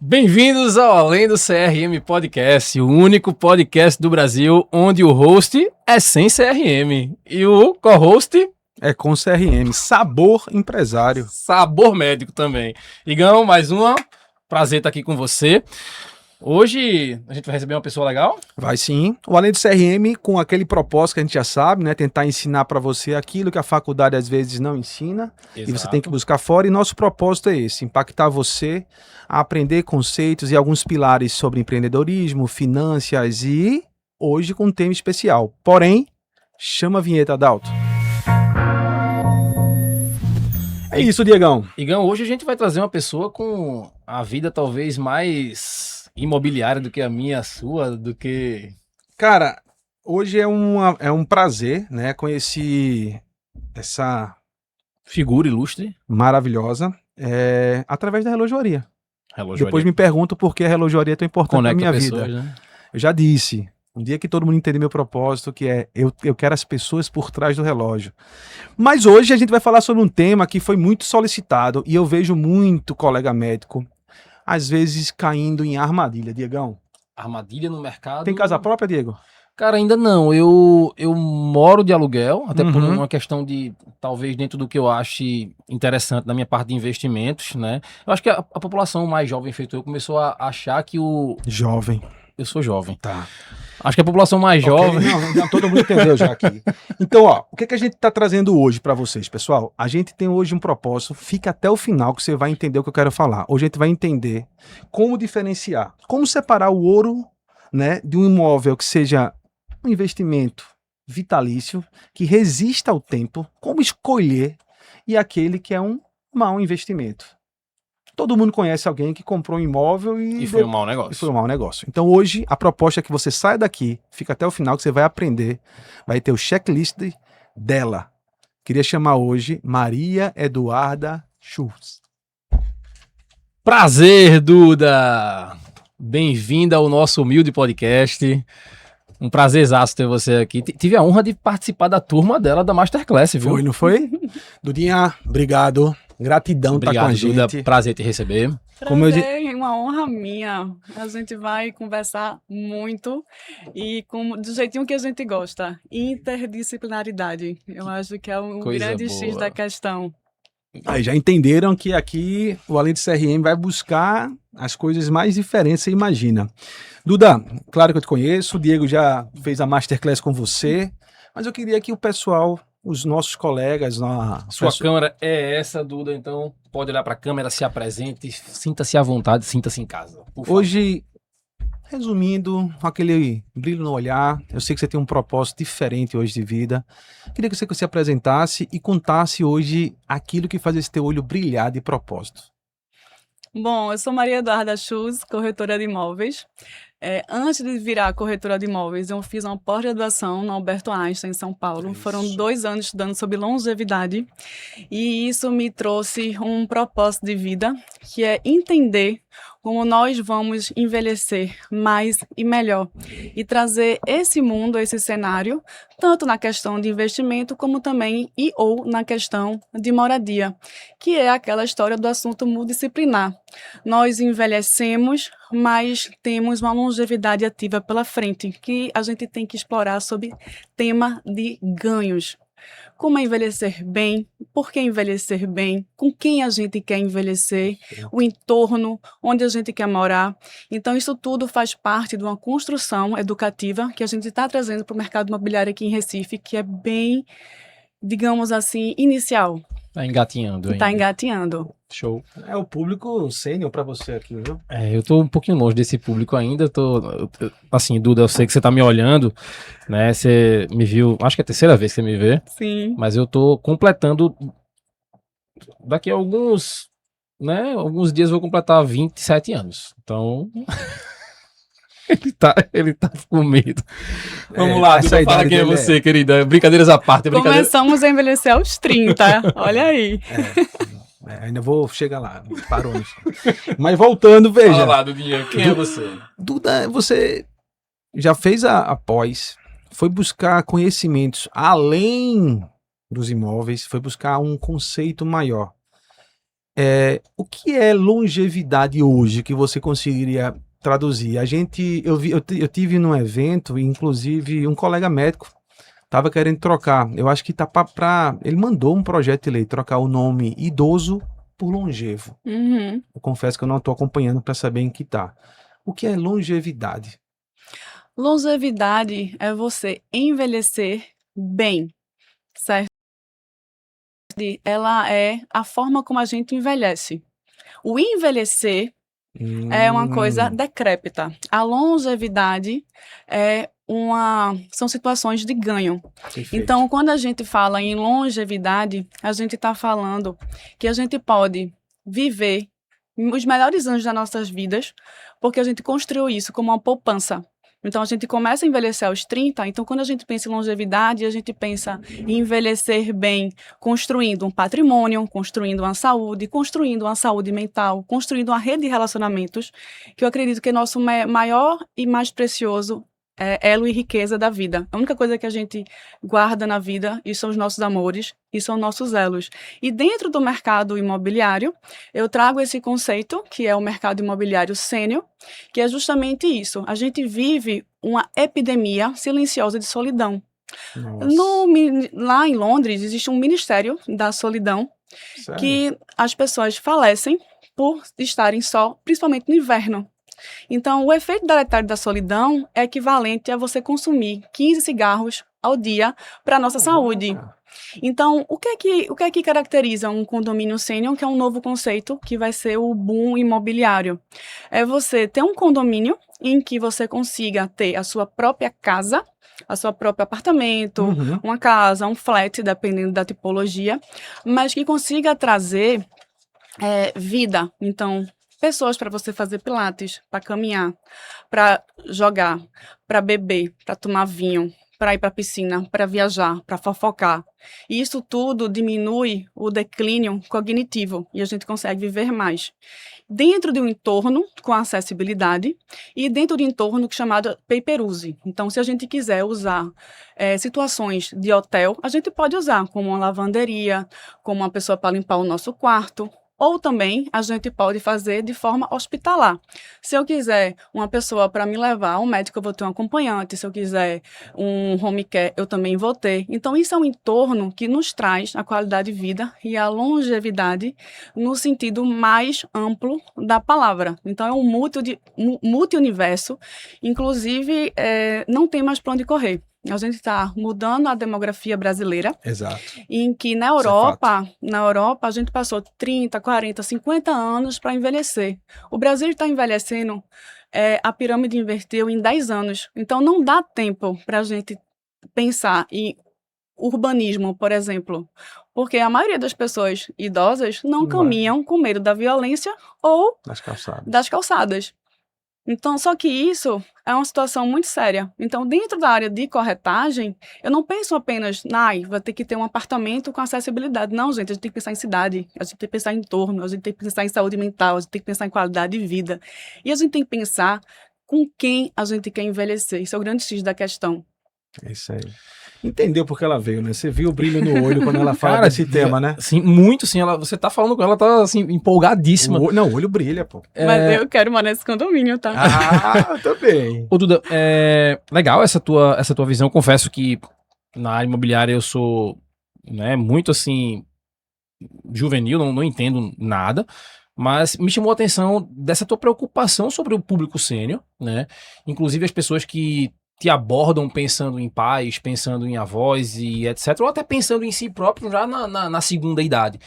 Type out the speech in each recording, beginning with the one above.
Bem-vindos ao Além do CRM Podcast, o único podcast do Brasil onde o host é sem CRM e o co-host é com CRM, Sabor Empresário. Sabor Médico também. Igão, mais uma, prazer estar aqui com você. Hoje a gente vai receber uma pessoa legal? Vai sim. O Além do CRM com aquele propósito que a gente já sabe, né? Tentar ensinar para você aquilo que a faculdade às vezes não ensina. Exato. E você tem que buscar fora. E nosso propósito é esse, impactar você a aprender conceitos e alguns pilares sobre empreendedorismo, finanças e hoje com um tema especial. Porém, chama a vinheta, Adalto. É isso, Diegão. Igão, hoje a gente vai trazer uma pessoa com a vida talvez mais imobiliária do que a minha, a sua, do que... Cara, hoje é um prazer, né? Conheci essa figura ilustre, maravilhosa, através da relojoaria. Depois me pergunto por que a relojoaria é tão importante na minha vida. Né? Eu já disse, um dia que todo mundo entender meu propósito, que é eu quero as pessoas por trás do relógio. Mas hoje a gente vai falar sobre um tema que foi muito solicitado e eu vejo muito colega médico às vezes caindo em armadilha, Diegão. Armadilha no mercado? Tem casa própria, Diego? Cara, ainda não. Eu moro de aluguel, até por uma questão de, talvez dentro do que eu ache interessante na minha parte de investimentos, né? Eu acho que a população mais jovem feito eu começou a achar que o... Jovem. Eu sou jovem. Tá. Acho que a população mais jovem... Não, todo mundo entendeu já aqui. Então, ó, o que a gente tá trazendo hoje para vocês, pessoal? A gente tem hoje um propósito, fica até o final que você vai entender o que eu quero falar. Hoje a gente vai entender como diferenciar, como separar o ouro, né, de um imóvel que seja um investimento vitalício, que resista ao tempo, como escolher, e aquele que é um mau investimento. Todo mundo conhece alguém que comprou um imóvel e foi um mau negócio. E foi um mau negócio. Então hoje a proposta é que você saia daqui, fica até o final que você vai aprender, vai ter o checklist dela. Queria chamar hoje Maria Eduarda Schultz. Prazer, Duda! Bem-vinda ao nosso humilde podcast. Um prazerzaço ter você aqui. Tive a honra de participar da turma dela da Masterclass, viu? Foi, não foi? Dudinha, obrigado. Gratidão estar com a gente. Duda, prazer te receber. Prazer, uma honra minha. A gente vai conversar muito e do jeitinho que a gente gosta. Interdisciplinaridade. Eu acho que é um grande boa. X da questão. Aí já entenderam que aqui o Além do CRM vai buscar as coisas mais diferentes, você imagina. Duda, claro que eu te conheço, o Diego já fez a Masterclass com você, mas eu queria que o pessoal, os nossos colegas... Sua câmera é essa, Duda, então pode olhar para a câmera, se apresente, sinta-se à vontade, sinta-se em casa. Hoje, resumindo, aquele brilho no olhar, eu sei que você tem um propósito diferente hoje de vida. Queria que você se apresentasse e contasse hoje aquilo que faz esse teu olho brilhar de propósito. Bom, eu sou Maria Eduarda Schultz, corretora de imóveis. Antes de virar corretora de imóveis, eu fiz uma pós-graduação na Alberto Einstein, em São Paulo. Isso. Foram 2 anos estudando sobre longevidade e isso me trouxe um propósito de vida, que é entender como nós vamos envelhecer mais e melhor e trazer esse mundo, esse cenário, tanto na questão de investimento como também ou na questão de moradia, que é aquela história do assunto multidisciplinar. Nós envelhecemos, mas temos uma longevidade ativa pela frente, que a gente tem que explorar sobre tema de ganhos. Como é envelhecer bem, por que envelhecer bem, com quem a gente quer envelhecer, o entorno, onde a gente quer morar. Então, isso tudo faz parte de uma construção educativa que a gente está trazendo para o mercado imobiliário aqui em Recife, que é bem, digamos assim, inicial. Está engatinhando. Está engatinhando. Show. É o público sênior para você aqui, viu? Eu tô um pouquinho longe desse público ainda. Assim, Duda, eu sei que você tá me olhando, né? Você me viu, acho que é a 3ª vez que você me vê. Sim. Mas eu tô completando. Daqui a alguns dias eu vou completar 27 anos. Então. Ele tá com medo. Vamos lá, Duda, fala quem é você, querida. Brincadeiras à parte. Começamos a envelhecer aos 30, olha aí. Ainda vou chegar lá, parou. Mas voltando, veja. Fala lá, Dudinha, quem é você? Duda, você já fez a pós, foi buscar conhecimentos além dos imóveis, foi buscar um conceito maior. O que é longevidade hoje que você conseguiria traduzir? Eu tive num evento, inclusive um colega médico estava querendo trocar. Eu acho que tá ele mandou um projeto de lei trocar o nome idoso por longevo. Uhum. Eu confesso que eu não estou acompanhando para saber em que tá. O que é longevidade? Longevidade é você envelhecer bem, certo? Ela é a forma como a gente envelhece. O envelhecer é uma coisa Hum, decrépita. A longevidade são situações de ganho. perfeito. Então, quando a gente fala em longevidade, a gente está falando que a gente pode viver os melhores anos das nossas vidas, porque a gente construiu isso como uma poupança. Então, a gente começa a envelhecer aos 30, então quando a gente pensa em longevidade, a gente pensa em envelhecer bem, construindo um patrimônio, construindo uma saúde mental, construindo uma rede de relacionamentos, que eu acredito que é nosso maior e mais precioso elo e riqueza da vida. A única coisa que a gente guarda na vida, e são os nossos amores, e são nossos elos. E dentro do mercado imobiliário, eu trago esse conceito, que é o mercado imobiliário sênior, que é justamente isso. A gente vive uma epidemia silenciosa de solidão. Nossa, Lá em Londres, existe um Ministério da Solidão, sério? que as pessoas falecem por estarem só, principalmente no inverno. Então, o efeito deletério da solidão é equivalente a você consumir 15 cigarros ao dia para a nossa saúde. Então, o que é que caracteriza um condomínio sênior, que é um novo conceito que vai ser o boom imobiliário? É você ter um condomínio em que você consiga ter a sua própria casa, a sua próprio apartamento, Uhum. uma casa, um flat, dependendo da tipologia, mas que consiga trazer vida. Então, pessoas para você fazer pilates, para caminhar, para jogar, para beber, para tomar vinho, para ir para a piscina, para viajar, para fofocar. E isso tudo diminui o declínio cognitivo e a gente consegue viver mais. Dentro de um entorno com acessibilidade e dentro de um entorno chamado pay-per-use. Então, se a gente quiser usar situações de hotel, a gente pode usar como uma lavanderia, como uma pessoa para limpar o nosso quarto, ou também a gente pode fazer de forma hospitalar. Se eu quiser uma pessoa para me levar ao médico, eu vou ter um acompanhante. Se eu quiser um home care, eu também vou ter. Então, isso é um entorno que nos traz a qualidade de vida e a longevidade no sentido mais amplo da palavra. Então, é um multi-universo. Inclusive, não tem mais para onde correr. A gente está mudando a demografia brasileira, Exato. em que na Isso é Europa a gente passou 30, 40, 50 anos para envelhecer. O Brasil está envelhecendo, a pirâmide inverteu em 10 anos. Então não dá tempo para a gente pensar em urbanismo, por exemplo, porque a maioria das pessoas idosas não Vai. caminham com medo da violência ou Nas calçadas. das calçadas. Então, só que isso é uma situação muito séria. Então, dentro da área de corretagem, eu não penso apenas, vai ter que ter um apartamento com acessibilidade. Não, gente, a gente tem que pensar em cidade, a gente tem que pensar em entorno, a gente tem que pensar em saúde mental, a gente tem que pensar em qualidade de vida. E a gente tem que pensar com quem a gente quer envelhecer. Isso é o grande X da questão. É isso aí. Entendeu porque ela veio, né? Você viu o brilho no olho quando ela fala Cara, desse tema, né? Sim, muito sim. Você tá falando com ela, tá assim, empolgadíssima. Não, o olho brilha, pô. Mas eu quero morar nesse condomínio, tá? Ah, também. Ô, Duda, legal essa tua visão. Eu confesso que na área imobiliária eu sou, né, muito assim, juvenil, não entendo nada. Mas me chamou a atenção dessa tua preocupação sobre o público sênior, né? Inclusive as pessoas que te abordam pensando em pais, pensando em avós e etc. Ou até pensando em si próprio já na segunda idade.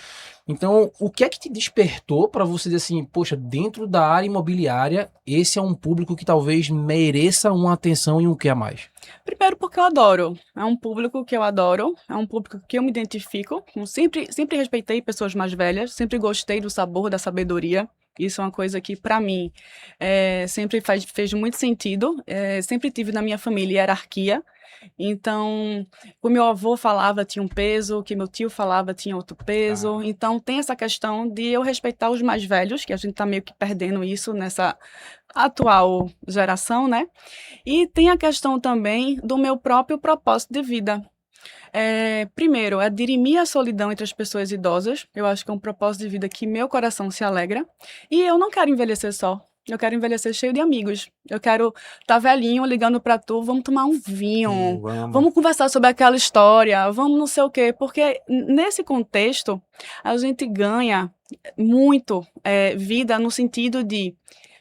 Então, o que é que te despertou para você dizer assim, poxa, dentro da área imobiliária, esse é um público que talvez mereça uma atenção e um que a mais? Primeiro porque eu adoro. É um público que eu adoro, é um público que eu me identifico. Eu sempre respeitei pessoas mais velhas, sempre gostei do sabor, da sabedoria. Isso é uma coisa que, para mim, sempre fez muito sentido. Sempre tive na minha família hierarquia. Então, o meu avô falava tinha um peso, o que meu tio falava tinha outro peso. Então, tem essa questão de eu respeitar os mais velhos, que a gente está meio que perdendo isso nessa atual geração, né? E tem a questão também do meu próprio propósito de vida. Primeiro, é dirimir a solidão entre as pessoas idosas. Eu acho que é um propósito de vida que meu coração se alegra. E eu não quero envelhecer só. Eu quero envelhecer cheio de amigos. Eu quero estar velhinho ligando pra tu, vamos tomar um vinho, vamos conversar sobre aquela história, vamos não sei o quê. Porque nesse contexto, a gente ganha muito vida no sentido de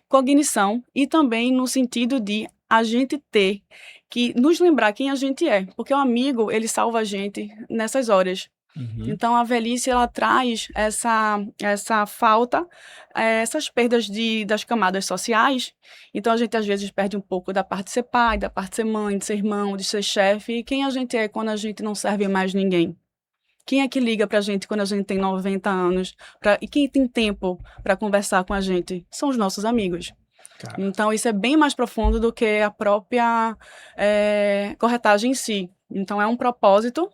cognição e também no sentido de a gente ter que nos lembrar quem a gente é. Porque o amigo, ele salva a gente nessas horas. Então, a velhice, ela traz essa falta, essas perdas das camadas sociais. Então, a gente, às vezes, perde um pouco da parte de ser pai, da parte de ser mãe, de ser irmão, de ser chefe. E quem a gente é quando a gente não serve mais ninguém? Quem é que liga pra gente quando a gente tem 90 anos? E quem tem tempo para conversar com a gente? São os nossos amigos. Cara. Então, isso é bem mais profundo do que a própria corretagem em si. Então, é um propósito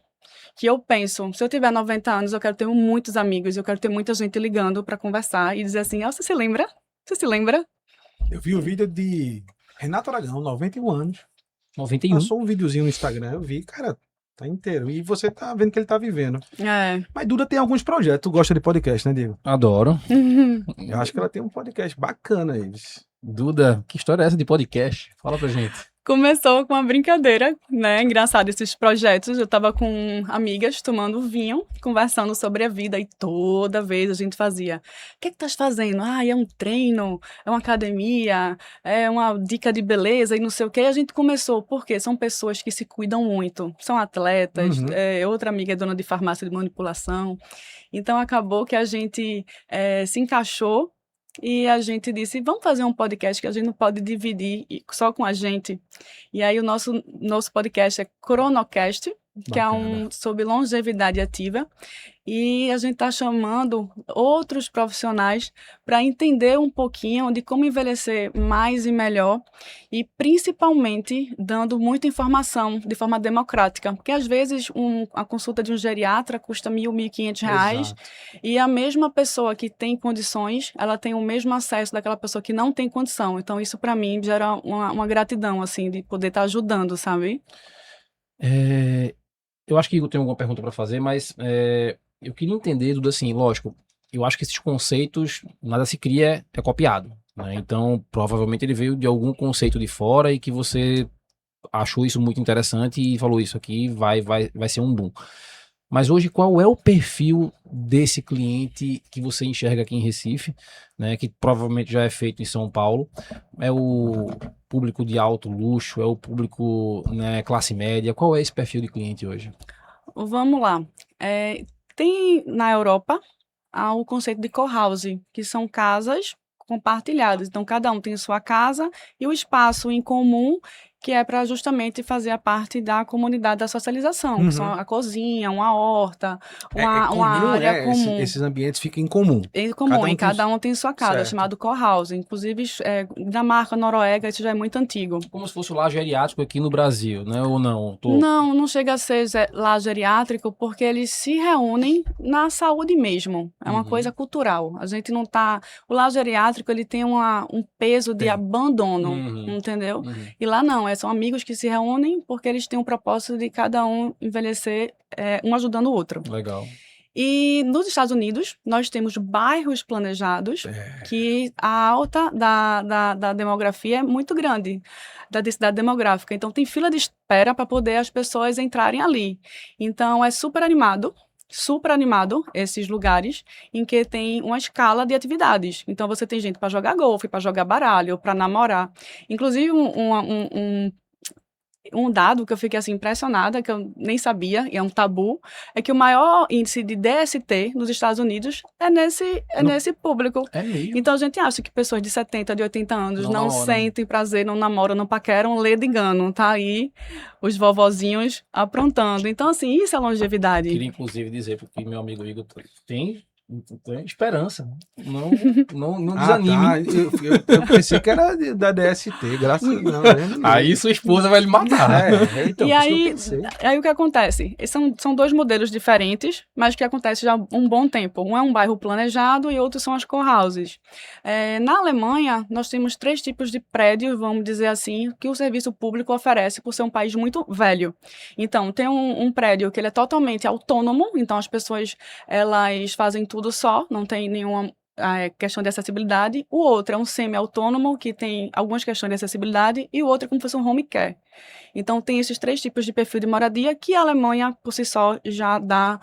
que eu penso, se eu tiver 90 anos, eu quero ter muitos amigos, eu quero ter muita gente ligando para conversar e dizer assim, você se lembra? Você se lembra? Eu vi o vídeo de Renato Aragão, 91 anos. 91? Passou um videozinho no Instagram, eu vi, cara, tá inteiro. E você tá vendo que ele tá vivendo. Mas Duda tem alguns projetos. Tu gosta de podcast, né, Diego? Adoro. Eu acho que ela tem um podcast bacana aí. Duda, que história é essa de podcast? Fala pra gente. Começou com uma brincadeira, né? Engraçado esses projetos. Eu tava com amigas tomando vinho, conversando sobre a vida e toda vez a gente fazia. O que é que estás fazendo? É um treino, é uma academia, é uma dica de beleza e não sei o quê. E a gente começou, porque são pessoas que se cuidam muito, são atletas. Outra amiga é dona de farmácia de manipulação. Então acabou que a gente se encaixou. E a gente disse, vamos fazer um podcast que a gente não pode dividir só com a gente. E aí o nosso podcast é Cronocast, que é sobre longevidade ativa. E a gente está chamando outros profissionais para entender um pouquinho de como envelhecer mais e melhor e principalmente dando muita informação de forma democrática. Porque às vezes a consulta de um geriatra custa R$1.000, R$1.500 e a mesma pessoa que tem condições, ela tem o mesmo acesso daquela pessoa que não tem condição. Então isso para mim gera uma gratidão assim de poder estar ajudando, sabe? Eu acho que eu tenho alguma pergunta para fazer, mas eu queria entender, Duda, assim, lógico, eu acho que esses conceitos, nada se cria, é copiado, né? Então, provavelmente ele veio de algum conceito de fora e que você achou isso muito interessante e falou, isso aqui vai ser um boom. Mas hoje, qual é o perfil desse cliente que você enxerga aqui em Recife, né, que provavelmente já é feito em São Paulo? É o público de alto luxo? É o público, né, classe média? Qual é esse perfil de cliente hoje? Vamos lá. Tem na Europa o conceito de co-housing, que são casas compartilhadas. Então, cada um tem sua casa e o espaço em comum, que é para justamente fazer a parte da comunidade da socialização, que são a cozinha, uma horta, uma área comum. Esses ambientes ficam em comum. Em comum, cada um tem sua casa, chamado co-housing. Inclusive, Dinamarca, Noruega, isso já é muito antigo. Como se fosse o lar geriátrico aqui no Brasil, né? Ou não? Não chega a ser lar geriátrico, porque eles se reúnem na saúde mesmo. É uma coisa cultural. A gente não tá... O lar geriátrico, ele tem um peso de abandono, entendeu? E lá não, são amigos que se reúnem porque eles têm um propósito de cada um envelhecer, um ajudando o outro. Legal. E nos Estados Unidos, nós temos bairros planejados que a alta da demografia é muito grande, da densidade demográfica. Então, tem fila de espera para poder as pessoas entrarem ali. Então, é super animado esses lugares em que tem uma escala de atividades. Então, você tem gente para jogar golfe, para jogar baralho, para namorar. Inclusive, um dado que eu fiquei assim impressionada, que eu nem sabia, e é um tabu, é que o maior índice de DST nos Estados Unidos é nesse público. É mesmo? Então a gente acha que pessoas de 70, de 80 anos não sentem prazer, não namoram, não paqueram, lê de engano. Tá aí os vovozinhos aprontando. Então, assim, isso é longevidade. Queria, inclusive, dizer, porque meu amigo Igor tem Tem esperança. Não Ah, desanime. tá. Eu pensei que era da DST, graças a Deus. Não, Aí sua esposa vai lhe matar. Então, E por isso que eu aí, pensei. aí o que acontece? São dois modelos diferentes, mas que acontece já há um bom tempo. Um é um bairro planejado e outro são as co-houses. Na Alemanha, nós temos 3 tipos de prédios, vamos dizer assim, que o serviço público oferece por ser um país muito velho. Então, tem um prédio que ele é totalmente autônomo, então as pessoas elas fazem tudo só, não tem nenhuma questão de acessibilidade. O outro é um semi-autônomo, que tem algumas questões de acessibilidade, e o outro é como se fosse um home care. Então, tem esses 3 tipos de perfil de moradia que a Alemanha, por si só, já dá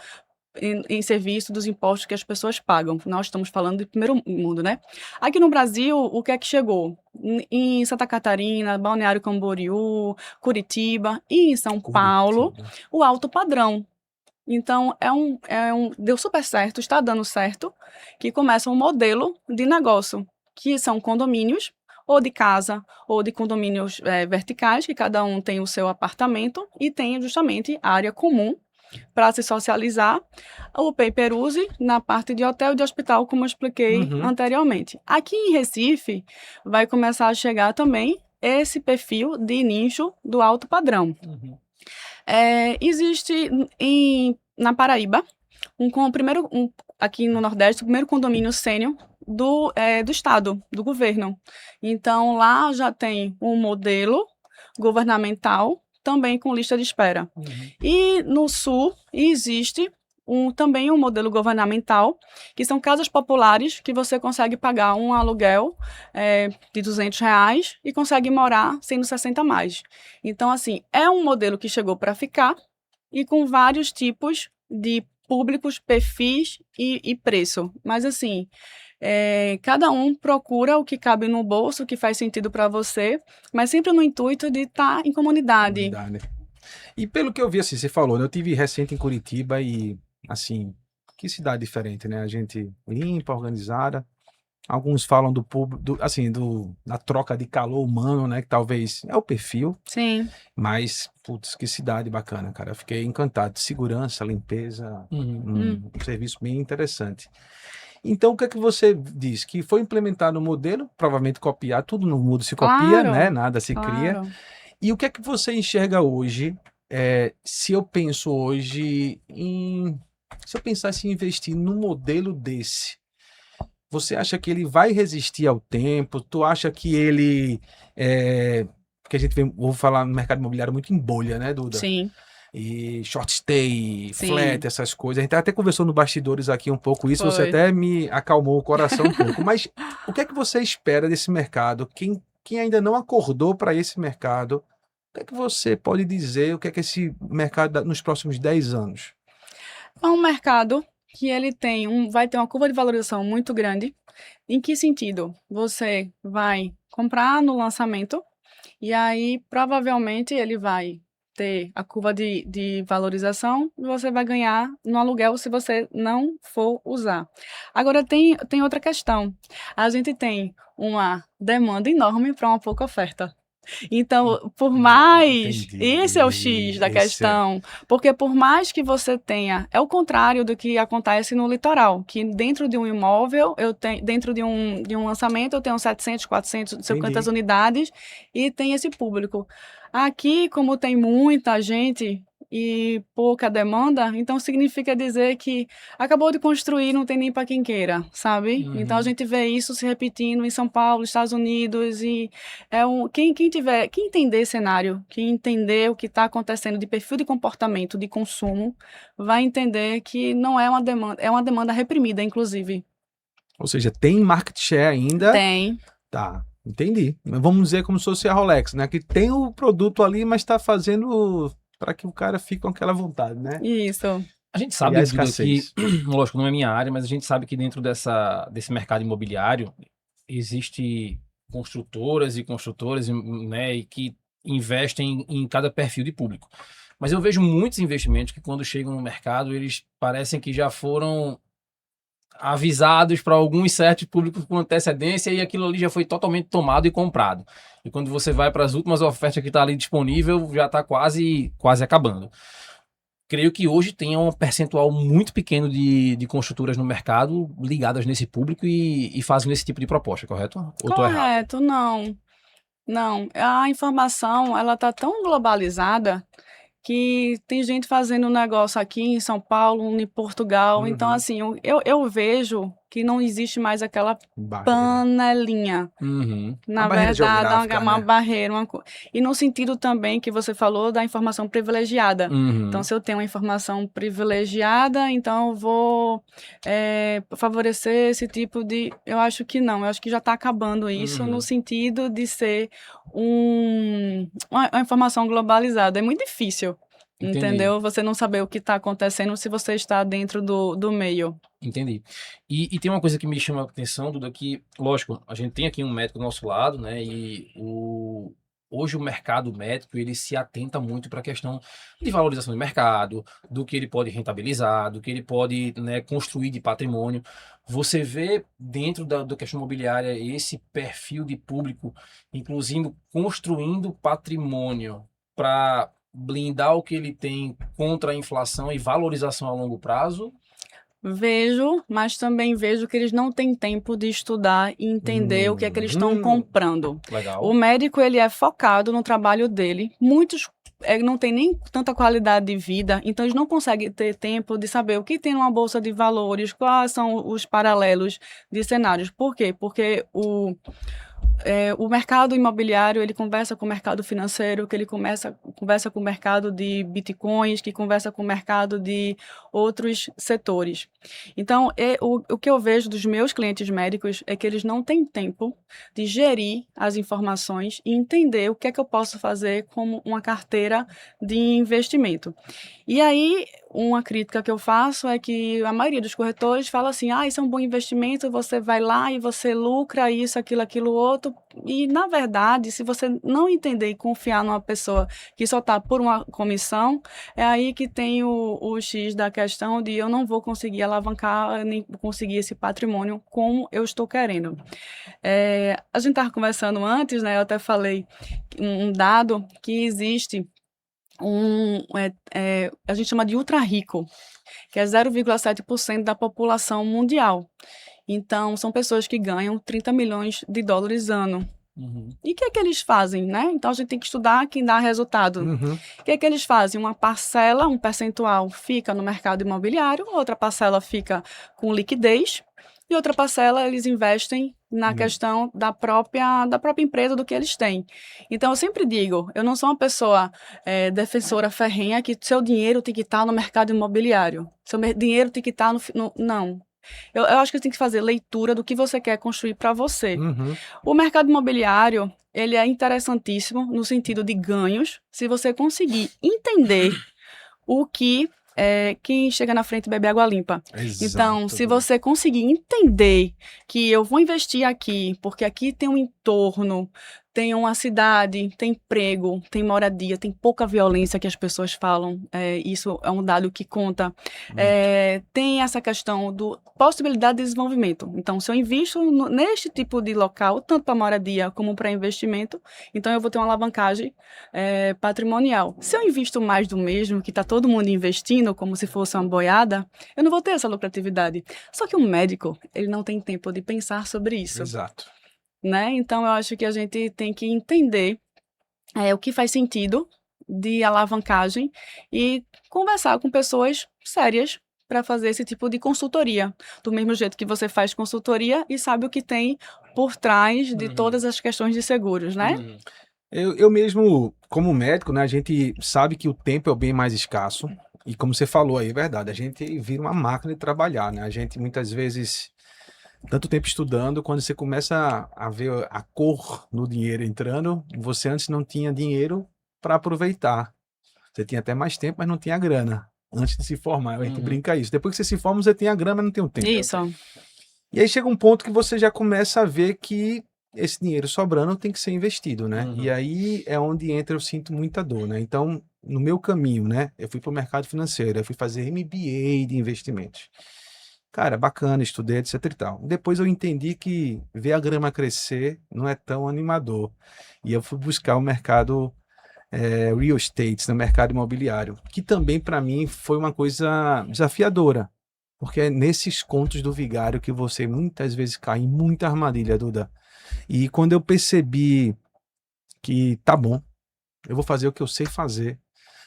em serviço dos impostos que as pessoas pagam. Nós estamos falando de primeiro mundo, né? Aqui no Brasil, o que é que chegou? Em Santa Catarina, Balneário Camboriú, Curitiba e em São Paulo, o alto padrão. Então, deu super certo, está dando certo, que começa um modelo de negócio, que são condomínios, ou de casa, ou de condomínios verticais, que cada um tem o seu apartamento e tem justamente área comum para se socializar, o pay-per-use na parte de hotel e de hospital, como eu expliquei anteriormente. Aqui em Recife, vai começar a chegar também esse perfil de nicho do alto padrão. Existe na Paraíba, aqui no Nordeste, o primeiro condomínio sênior do Estado, do governo. Então, lá já tem um modelo governamental, também com lista de espera. E no Sul existe também um modelo governamental, que são casas populares, que você consegue pagar um aluguel de R$200 e consegue morar sendo 60 a mais. Então, assim, é um modelo que chegou para ficar e com vários tipos de públicos, perfis e preço. Mas, assim, cada um procura o que cabe no bolso, o que faz sentido para você, mas sempre no intuito de estar em comunidade. E pelo que eu vi, assim, você falou, né? Eu tive recente em Curitiba e, assim, que cidade diferente, né? A gente limpa, organizada. Alguns falam do público, assim, da troca de calor humano, né? Que talvez é o perfil. Sim. Mas, putz, que cidade bacana, cara. Eu fiquei encantado. Segurança, limpeza, um serviço bem interessante. Então, o que é que você diz? Que foi implementado o modelo, provavelmente copiar, tudo no mundo se copia, Claro, né? Nada se cria. claro. E o que é que você enxerga hoje, se eu penso hoje se eu pensasse em investir num modelo desse, você acha que ele vai resistir ao tempo? Tu acha que ele, porque a gente vou falar no mercado imobiliário muito em bolha, né, Duda? Sim. E short stay, Sim. flat, essas coisas. A gente até conversou no bastidores aqui um pouco isso, você Foi. até me acalmou o coração um pouco. Mas o que é que você espera desse mercado? Quem ainda não acordou para esse mercado, o que é que você pode dizer? O que é que esse mercado nos próximos 10 anos? É um mercado que ele vai ter uma curva de valorização muito grande. Em que sentido? Você vai comprar no lançamento e aí provavelmente ele vai ter a curva de valorização e você vai ganhar no aluguel se você não for usar. Agora tem outra questão. A gente tem uma demanda enorme para uma pouca oferta. Então, por mais... Entendi. Esse é o X da questão. Porque por mais que você tenha... É o contrário do que acontece no litoral. Que dentro de um imóvel, dentro de um lançamento, eu tenho 700, 400, não sei quantas unidades e tem esse público. Aqui, como tem muita gente e pouca demanda, então significa dizer que acabou de construir, não tem nem para quem queira, sabe? Então a gente vê isso se repetindo em São Paulo, Estados Unidos, e quem entender cenário, quem entender o que está acontecendo de perfil de comportamento, de consumo, vai entender que não é uma demanda, é uma demanda reprimida, inclusive. Ou seja, tem market share ainda? Tem. Tá, entendi. Vamos dizer como se fosse a Rolex, né? Que tem o produto ali, mas está fazendo para que o cara fique com aquela vontade, né? Isso. A gente sabe, Duda, que, lógico, não é minha área, mas a gente sabe que dentro desse mercado imobiliário existe construtoras e construtores, né, e que investem em cada perfil de público. Mas eu vejo muitos investimentos que quando chegam no mercado, eles parecem que já foram avisados para alguns certos públicos com antecedência e aquilo ali já foi totalmente tomado e comprado. E quando você vai para as últimas ofertas que está ali disponível, já está quase acabando. creio que hoje tem um percentual muito pequeno de construtoras no mercado ligadas nesse público e fazem esse tipo de proposta, correto? Ou estou errado? Correto, não. Não, a informação, ela tá tão globalizada que tem gente fazendo negócio aqui em São Paulo, em Portugal. Então, Uhum. assim, eu vejo que não existe mais aquela Barreira. panelinha. Uhum. Na barreira verdade, geográfica, uma né? barreira. E no sentido também que você falou da informação privilegiada. Então, Uhum. se eu tenho uma informação privilegiada, então eu vou favorecer esse tipo de. Eu acho que não, eu acho que já está acabando isso no Uhum. sentido de ser uma informação globalizada. É muito difícil, Entendi. entendeu? Você não saber o que está acontecendo se você está dentro do meio. Entendi. E tem uma coisa que me chama a atenção, Duda, que, lógico, a gente tem aqui um médico do nosso lado, né? Hoje o mercado médico, ele se atenta muito para a questão de valorização de mercado, do que ele pode rentabilizar, do que ele pode, né, construir de patrimônio. Você vê dentro da questão imobiliária esse perfil de público, inclusive construindo patrimônio para blindar o que ele tem contra a inflação e valorização a longo prazo. Vejo, mas também vejo que eles não têm tempo de estudar e entender o que é que eles estão comprando. O Legal. médico, ele é focado no trabalho dele. Muitos não têm nem tanta qualidade de vida, então eles não conseguem ter tempo de saber o que tem numa bolsa de valores, quais são os paralelos de cenários. Por quê? Porque o mercado imobiliário, ele conversa com o mercado financeiro, que ele conversa com o mercado de bitcoins, que conversa com o mercado de outros setores. Então, o que eu vejo dos meus clientes médicos é que eles não têm tempo de gerir as informações e entender o que é que eu posso fazer como uma carteira de investimento. E aí, uma crítica que eu faço é que a maioria dos corretores fala assim: isso é um bom investimento, você vai lá e você lucra isso, aquilo, outro. E, na verdade, se você não entender e confiar numa pessoa que só está por uma comissão, é aí que tem o X da questão de eu não vou conseguir alavancar nem conseguir esse patrimônio como eu estou querendo. A gente estava conversando antes, né? Eu até falei um dado que existe a gente chama de ultra rico, que é 0,7% da população mundial. Então, são pessoas que ganham 30 milhões de dólares ano. Uhum. E o que é que eles fazem, né? Então, a gente tem que estudar quem dá resultado. Uhum. O que é que eles fazem? Uma parcela, um percentual fica no mercado imobiliário, outra parcela fica com liquidez, e outra parcela eles investem na questão da própria empresa, do que eles têm. Então, eu sempre digo, eu não sou uma pessoa defensora ferrenha que seu dinheiro tem que estar no mercado imobiliário. Seu dinheiro tem que estar Não. Eu acho que você tem que fazer leitura do que você quer construir para você. Uhum. O mercado imobiliário, ele é interessantíssimo no sentido de ganhos, se você conseguir entender o que quem chega na frente bebe água limpa. Então, Exato. se você conseguir entender que eu vou investir aqui, porque aqui tem um entorno, tem uma cidade, tem emprego, tem moradia, tem pouca violência que as pessoas falam, isso é um dado que conta. Tem essa questão do possibilidade de desenvolvimento. Então, se eu invisto neste tipo de local, tanto para moradia como para investimento, então eu vou ter uma alavancagem patrimonial. Se eu invisto mais do mesmo, que está todo mundo investindo como se fosse uma boiada, eu não vou ter essa lucratividade. Só que um médico, ele não tem tempo de pensar sobre isso. Exato. Né? Então, eu acho que a gente tem que entender o que faz sentido de alavancagem e conversar com pessoas sérias para fazer esse tipo de consultoria. Do mesmo jeito que você faz consultoria e sabe o que tem por trás de todas as questões de seguros, né? Uhum. Eu mesmo, como médico, né, a gente sabe que o tempo é o bem mais escasso. E como você falou aí, é verdade, a gente vira uma máquina de trabalhar, né? A gente muitas vezes, tanto tempo estudando, quando você começa a ver a cor no dinheiro entrando, você antes não tinha dinheiro para aproveitar. Você tinha até mais tempo, mas não tinha grana. Antes de se formar, a gente brinca isso. Depois que você se forma, você tem a grana, mas não tem o tempo. Isso. E aí chega um ponto que você já começa a ver que esse dinheiro sobrando tem que ser investido, né? Uhum. E aí é onde entra, eu sinto muita dor, né? Então, no meu caminho, né? Eu fui para o mercado financeiro, eu fui fazer MBA de investimentos. Cara, bacana, estudei, etc e tal. Depois eu entendi que ver a grama crescer não é tão animador. E eu fui buscar o mercado real estate, no mercado imobiliário, que também para mim foi uma coisa desafiadora, porque é nesses contos do vigário que você muitas vezes cai em muita armadilha, Duda. E quando eu percebi que tá bom, eu vou fazer o que eu sei fazer,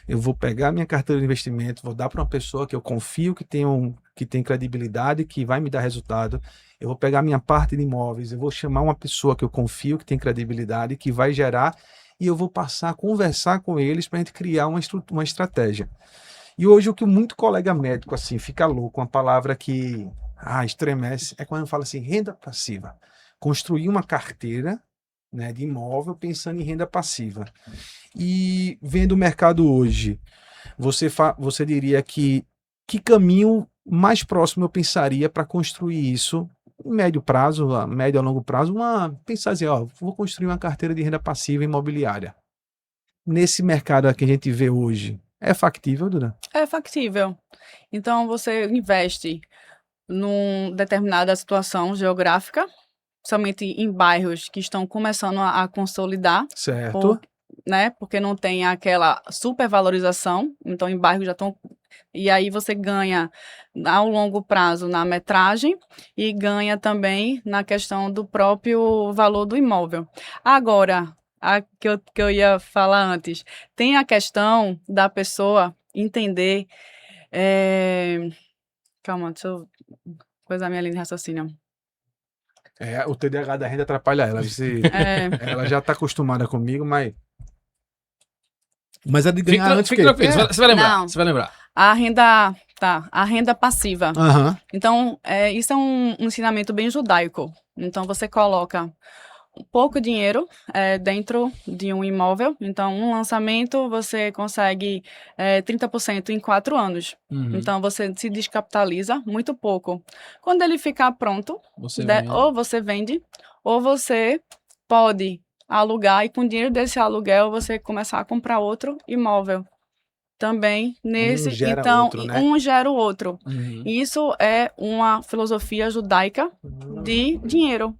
eu vou pegar minha carteira de investimento, vou dar para uma pessoa que eu confio que tem credibilidade, que vai me dar resultado. Eu vou pegar minha parte de imóveis, eu vou chamar uma pessoa que eu confio, que tem credibilidade, que vai gerar, e eu vou passar a conversar com eles para a gente criar uma estratégia. E hoje o que muito colega médico assim fica louco, uma palavra que estremece, é quando fala assim, renda passiva. Construir uma carteira, né, de imóvel pensando em renda passiva. E vendo o mercado hoje, você diria que caminho mais próximo eu pensaria para construir isso em médio prazo, a médio a longo prazo, pensar assim, vou construir uma carteira de renda passiva imobiliária. Nesse mercado que a gente vê hoje, é factível, Duda? É factível. Então, você investe numa determinada situação geográfica, somente em bairros que estão começando a consolidar. Certo. Né? Porque não tem aquela supervalorização, então em bairros já estão. E aí você ganha ao longo prazo na metragem e ganha também na questão do próprio valor do imóvel. Agora, que eu ia falar antes, tem a questão da pessoa entender. Calma, deixa eu coisar minha linha de raciocínio. O TDAH da renda atrapalha ela. Ela já está acostumada comigo, mas a de ganhar antes fica tranquilo, você vai lembrar. Não. Você vai lembrar. A renda passiva. Uhum. Então, isso é um ensinamento bem judaico. Então, você coloca pouco dinheiro dentro de um imóvel. Então, um lançamento, você consegue 30% em 4 anos. Uhum. Então, você se descapitaliza muito pouco. Quando ele ficar pronto, ou você vende, ou você pode alugar, e com o dinheiro desse aluguel, você começar a comprar outro imóvel. Também nesse, então, outro, né? Um gera o outro. Uhum. Isso é uma filosofia judaica de dinheiro.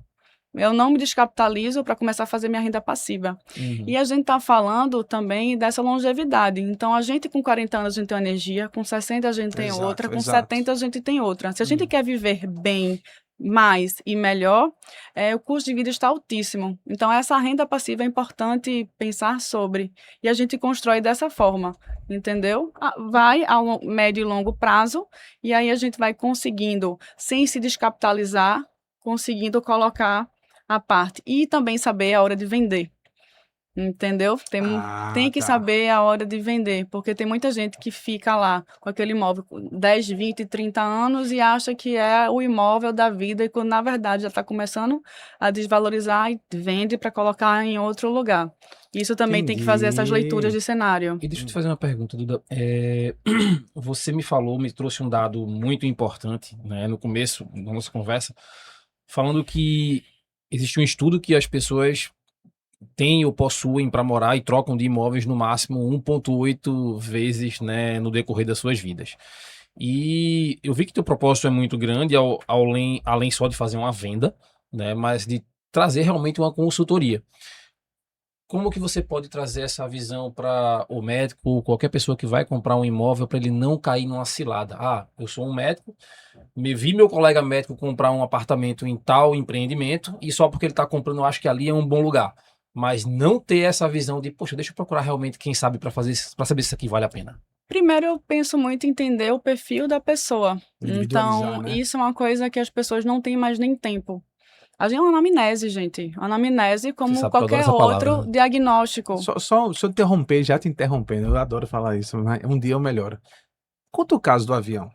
Eu não me descapitalizo para começar a fazer minha renda passiva. Uhum. E a gente está falando também dessa longevidade. Então, a gente com 40 anos a gente tem uma energia, com 60 a gente tem outra, com 70 a gente tem outra. Se a gente quer viver bem, mais e melhor, o custo de vida está altíssimo. Então, essa renda passiva é importante pensar sobre. E a gente constrói dessa forma, entendeu? Vai ao médio e longo prazo, e aí a gente vai conseguindo, sem se descapitalizar, conseguindo colocar a parte. E também saber a hora de vender. Entendeu? Tem que saber a hora de vender, porque tem muita gente que fica lá com aquele imóvel com 10, 20, 30 anos e acha que é o imóvel da vida e quando na verdade já está começando a desvalorizar e vende para colocar em outro lugar. Isso também tem que fazer essas leituras de cenário. E deixa eu te fazer uma pergunta, Duda. Você me trouxe um dado muito importante, né, no começo da nossa conversa, falando que existe um estudo que as pessoas têm ou possuem para morar e trocam de imóveis no máximo 1,8 vezes, né, no decorrer das suas vidas. E eu vi que teu propósito é muito grande, além só de fazer uma venda, né, mas de trazer realmente uma consultoria. Como que você pode trazer essa visão para o médico ou qualquer pessoa que vai comprar um imóvel para ele não cair numa cilada? Eu sou um médico, vi meu colega médico comprar um apartamento em tal empreendimento e só porque ele está comprando eu acho que ali é um bom lugar. Mas não ter essa visão de, poxa, deixa eu procurar realmente quem sabe para saber se isso aqui vale a pena. Primeiro, eu penso muito em entender o perfil da pessoa. Então, né? isso é uma coisa que as pessoas não têm mais nem tempo. A gente é uma anamnese, gente. Anamnese como qualquer outro diagnóstico. Só se eu interromper, já te interrompendo, eu adoro falar isso, mas um dia eu melhoro. Conta o caso do avião.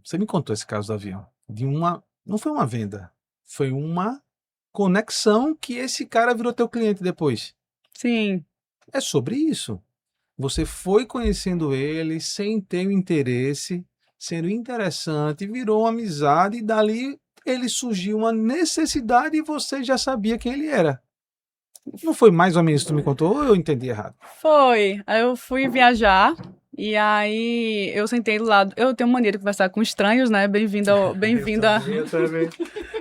Você me contou esse caso do avião. Não foi uma venda, foi uma conexão que esse cara virou teu cliente depois. Sim. É sobre isso. Você foi conhecendo ele sem ter o interesse, sendo interessante, virou uma amizade e dali ele surgiu uma necessidade e você já sabia quem ele era. Não foi mais ou menos isso que tu me contou ou eu entendi errado? Foi. Aí eu fui viajar e aí eu sentei do lado. Eu tenho mania de conversar com estranhos, né? Bem-vindo. Eu também.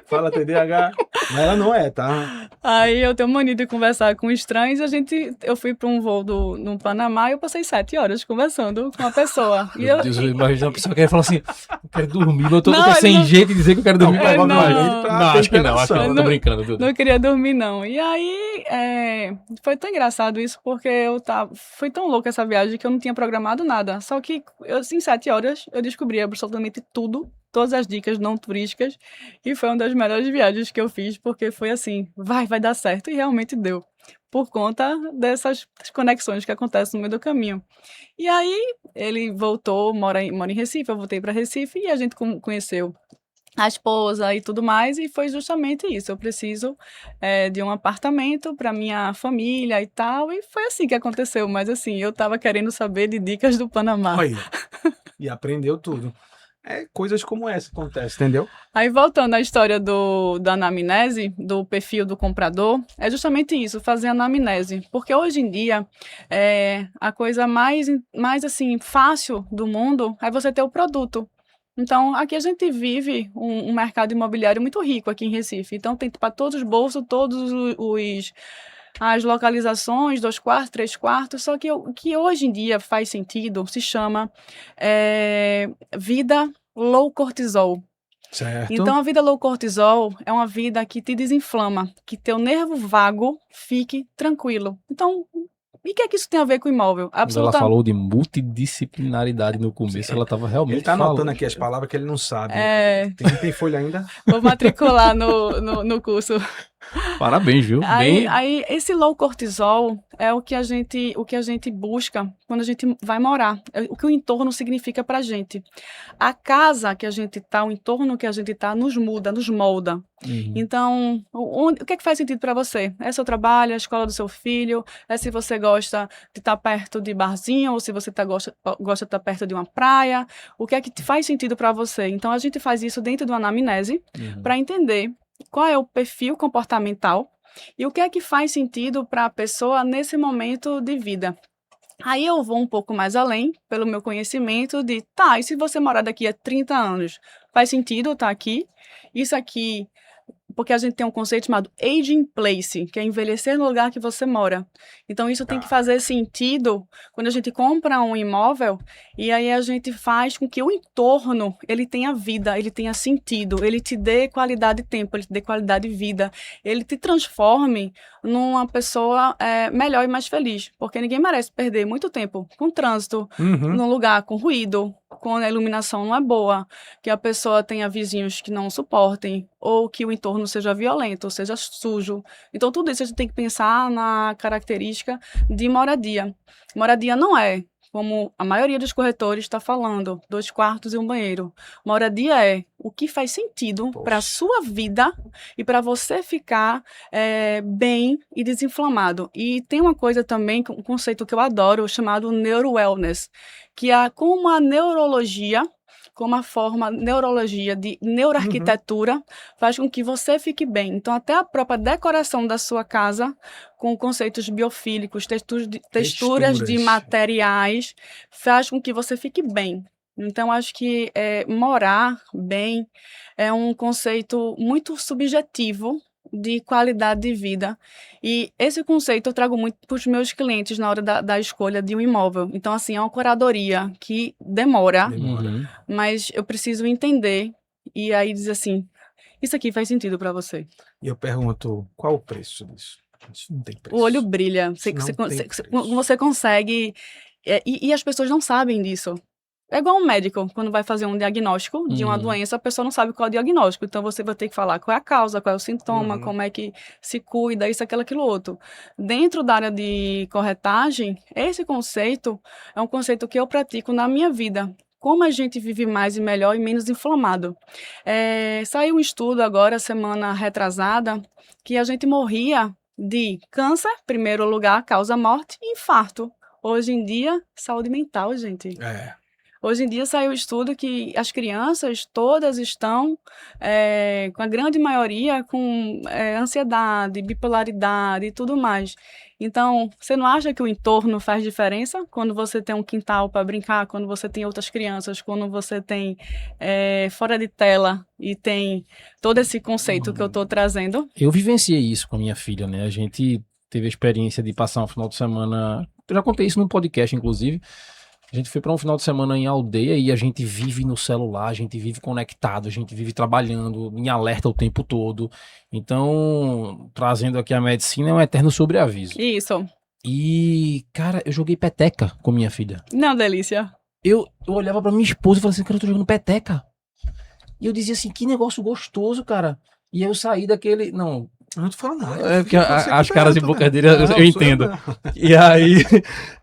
Fala TDAH. Mas ela não é, tá? Aí eu tenho mania de conversar com estranhos. Eu fui para um voo no Panamá e eu passei 7 horas conversando com uma pessoa. Meu Deus, eu imagino uma pessoa que falar assim, eu quero dormir, mas eu tô Não, sem não- jeito de dizer que eu quero dormir. Não, mas provavelmente não. pra não, acho que não, interação. tô brincando, Duda. Não queria dormir, não. E aí, foi tão engraçado isso, porque foi tão louca essa viagem que eu não tinha programado nada. Só que, em 7 horas, eu descobri absolutamente tudo, todas as dicas não turísticas, e foi uma das melhores viagens que eu fiz, porque foi assim, vai dar certo, e realmente deu. Por conta dessas conexões que acontecem no meio do caminho. E aí, ele voltou, mora em Recife, eu voltei para Recife, e a gente conheceu a esposa e tudo mais, e foi justamente isso. Eu preciso de um apartamento para minha família e tal, e foi assim que aconteceu. Mas assim, eu estava querendo saber de dicas do Panamá. Olha, e aprendeu tudo. É coisas como essa que acontecem, entendeu? Aí, voltando à história da anamnese, do perfil do comprador, é justamente isso, fazer anamnese. Porque hoje em dia, a coisa mais assim, fácil do mundo é você ter o produto. Então, aqui a gente vive um mercado imobiliário muito rico aqui em Recife. Então, tem para todos os bolsos, as localizações, 2 quartos, 3 quartos. Só que o que hoje em dia faz sentido se chama vida low cortisol. Certo. Então, a vida low cortisol é uma vida que te desinflama, que teu nervo vago fique tranquilo. Então, e o que é que isso tem a ver com o imóvel? Quando ela falou de multidisciplinaridade no começo, ela estava realmente Ele tá anotando falando. aqui as palavras que ele não sabe. É, Tem folha ainda? vou matricular no curso. Parabéns, viu? Aí, esse low cortisol é o que a gente busca quando a gente vai morar. É o que o entorno significa pra gente. A casa que a gente tá, o entorno que a gente tá, nos muda, nos molda. Uhum. Então, o que é que faz sentido para você? É seu trabalho, é a escola do seu filho, é se você gosta de estar perto de barzinho, ou se você gosta de estar perto de uma praia. O que é que faz sentido para você? Então, a gente faz isso dentro de uma anamnese para entender qual é o perfil comportamental e o que é que faz sentido para a pessoa nesse momento de vida. Aí eu vou um pouco mais além, pelo meu conhecimento, e se você morar daqui a 30 anos, faz sentido estar aqui? Isso aqui, porque a gente tem um conceito chamado age in place, que é envelhecer no lugar que você mora. Então, isso tem que fazer sentido quando a gente compra um imóvel, e aí a gente faz com que o entorno, ele tenha vida, ele tenha sentido, ele te dê qualidade de tempo, ele te dê qualidade de vida, ele te transforme numa pessoa melhor e mais feliz, porque ninguém merece perder muito tempo com trânsito, num lugar com ruído, quando a iluminação não é boa, que a pessoa tenha vizinhos que não suportem, ou que o entorno seja violento, ou seja sujo. Então, tudo isso a gente tem que pensar na característica de moradia. Moradia não é, como a maioria dos corretores está falando, 2 quartos e um banheiro. Moradia é o que faz sentido para a sua vida e para você ficar bem e desinflamado. E tem uma coisa também, um conceito que eu adoro, chamado neuro-wellness, que é como a neurologia, como a forma neurologia de neuroarquitetura faz com que você fique bem. Então, até a própria decoração da sua casa, com conceitos biofílicos, texturas de materiais, faz com que você fique bem. Então, acho que morar bem é um conceito muito subjetivo de qualidade de vida. E esse conceito eu trago muito para os meus clientes na hora da escolha de um imóvel. Então, assim, é uma curadoria que demora, mas eu preciso entender e aí dizer assim, isso aqui faz sentido para você. E eu pergunto, qual o preço disso? Isso não tem preço. O olho brilha, você consegue, e as pessoas não sabem disso. É igual um médico, quando vai fazer um diagnóstico de uma doença, a pessoa não sabe qual é o diagnóstico. Então, você vai ter que falar qual é a causa, qual é o sintoma, como é que se cuida, isso, aquilo, outro. Dentro da área de corretagem, esse conceito é um conceito que eu pratico na minha vida. Como a gente vive mais e melhor e menos inflamado. Saiu um estudo agora, semana retrasada, que a gente morria de câncer, primeiro lugar, causa morte, e infarto. Hoje em dia, saúde mental, gente. Hoje em dia saiu o estudo que as crianças todas estão, com a grande maioria, com ansiedade, bipolaridade e tudo mais. Então, você não acha que o entorno faz diferença? Quando você tem um quintal para brincar, quando você tem outras crianças, quando você tem fora de tela e tem todo esse conceito que eu estou trazendo? Eu vivenciei isso com a minha filha, né? A gente teve a experiência de passar um final de semana. Eu já contei isso num podcast, inclusive. A gente foi para um final de semana em aldeia e a gente vive no celular, a gente vive conectado, a gente vive trabalhando em alerta o tempo todo. Então, trazendo aqui a medicina, é um eterno sobreaviso. Isso. E, cara, eu joguei peteca com minha filha. Não, delícia. Eu olhava pra minha esposa e falava assim, cara, eu tô jogando peteca. E eu dizia assim, que negócio gostoso, cara. E aí eu saí daquele. Não. Eu não tô falando nada. É porque as caras de boca dele eu entendo. E aí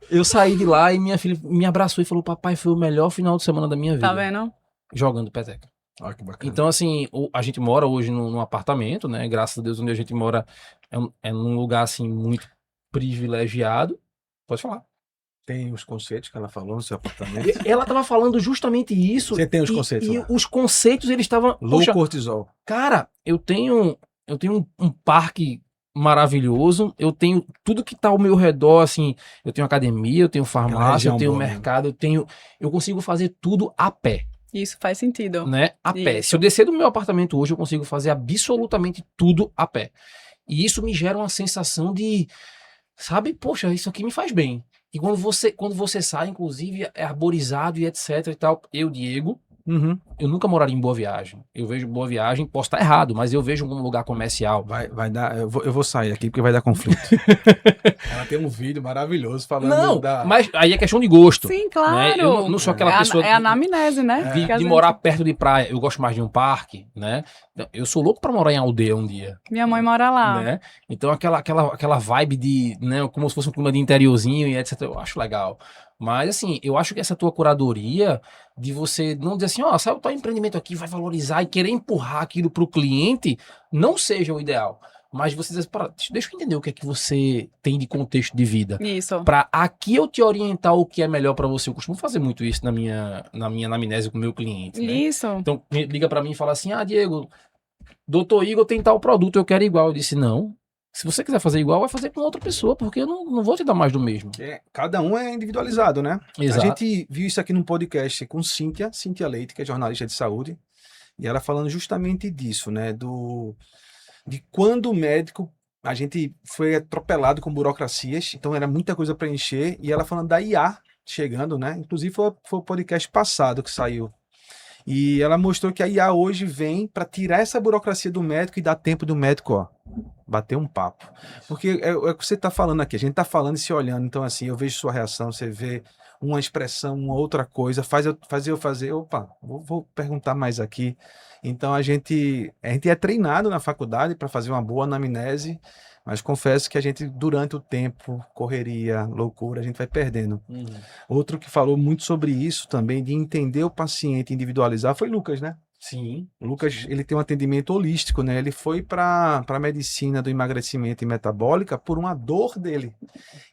eu saí de lá e minha filha me abraçou e falou: papai, foi o melhor final de semana da minha vida. Tá vendo? Jogando peteca. Olha que bacana. Então, assim, a gente mora hoje num apartamento, né? Graças a Deus, onde a gente mora é num lugar, assim, muito privilegiado. Pode falar. Tem os conceitos que ela falou no seu apartamento. Ela tava falando justamente isso. Você tem os conceitos E lá. os conceitos, eles estavam... Low cortisol. Cara, eu tenho um parque maravilhoso, eu tenho tudo que tá ao meu redor, assim, eu tenho academia, eu tenho farmácia, eu tenho boa, mercado, eu consigo fazer tudo a pé, Isso faz sentido. né? A pé. Isso. Se eu descer do meu apartamento hoje, eu consigo fazer absolutamente tudo a pé. E isso me gera uma sensação de, sabe, poxa, isso aqui me faz bem. E quando você sai, inclusive, é arborizado e etc e tal, eu, Diego, eu nunca moraria em Boa Viagem. Eu vejo Boa Viagem, posso estar errado, mas eu vejo um lugar comercial. Vai dar. Eu vou sair aqui porque vai dar conflito. Ela tem um vídeo maravilhoso falando Não, mas aí é questão de gosto. Sim, Né? claro. Eu não sou aquela pessoa É a anamnese, né? Que a de gente- morar perto de praia. Eu gosto mais de um parque, né? Eu sou louco pra morar em aldeia um dia. Minha mãe mora lá. Né? Então aquela vibe de, né, como se fosse um clima de interiorzinho e etc, eu acho legal. Mas assim, eu acho que essa tua curadoria de você não dizer assim, ó, sabe o teu empreendimento aqui, vai valorizar e querer empurrar aquilo pro cliente, não seja o ideal. Mas você diz, deixa eu entender o que é que você tem de contexto de vida. Isso. Pra aqui eu te orientar o que é melhor pra você. Eu costumo fazer muito isso na minha anamnese com o meu cliente, né? Isso. Então, liga pra mim e fala assim, Diego, Doutor Igor tem tal produto, eu quero igual. Eu disse, não. Se você quiser fazer igual, vai fazer com outra pessoa, porque eu não vou te dar mais do mesmo. Cada um é individualizado, né? Exato. A gente viu isso aqui num podcast com Cíntia Leite, que é jornalista de saúde, e ela falando justamente disso, né? De quando o médico, a gente foi atropelado com burocracias, então era muita coisa para encher, e ela falando da IA chegando, né? Inclusive foi o podcast passado que saiu. E ela mostrou que a IA hoje vem para tirar essa burocracia do médico e dar tempo do médico, ó, bater um papo. Porque é o que você está falando aqui, a gente está falando e se olhando, então assim, eu vejo sua reação, você vê uma expressão, uma outra coisa, faz eu fazer, opa, vou perguntar mais aqui. Então a gente é treinado na faculdade para fazer uma boa anamnese, mas confesso que a gente, durante o tempo, correria, loucura, a gente vai perdendo. Outro que falou muito sobre isso também, de entender o paciente, individualizar, foi Lucas, né? Sim. O Lucas, ele tem um atendimento holístico, né? Ele foi para a medicina do emagrecimento e metabólica por uma dor dele.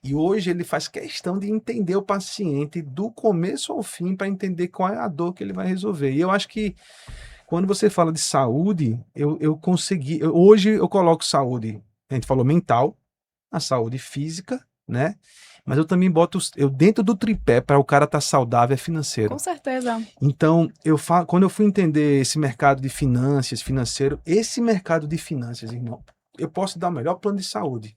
E hoje ele faz questão de entender o paciente do começo ao fim para entender qual é a dor que ele vai resolver. E eu acho que quando você fala de saúde, eu consegui... Hoje eu coloco saúde, a gente falou mental, a saúde física, né? Mas eu também boto dentro do tripé para o cara estar saudável é financeiro. Com certeza. Então, quando eu fui entender esse mercado de financeiro, esse mercado de finanças, irmão, eu posso dar o melhor plano de saúde,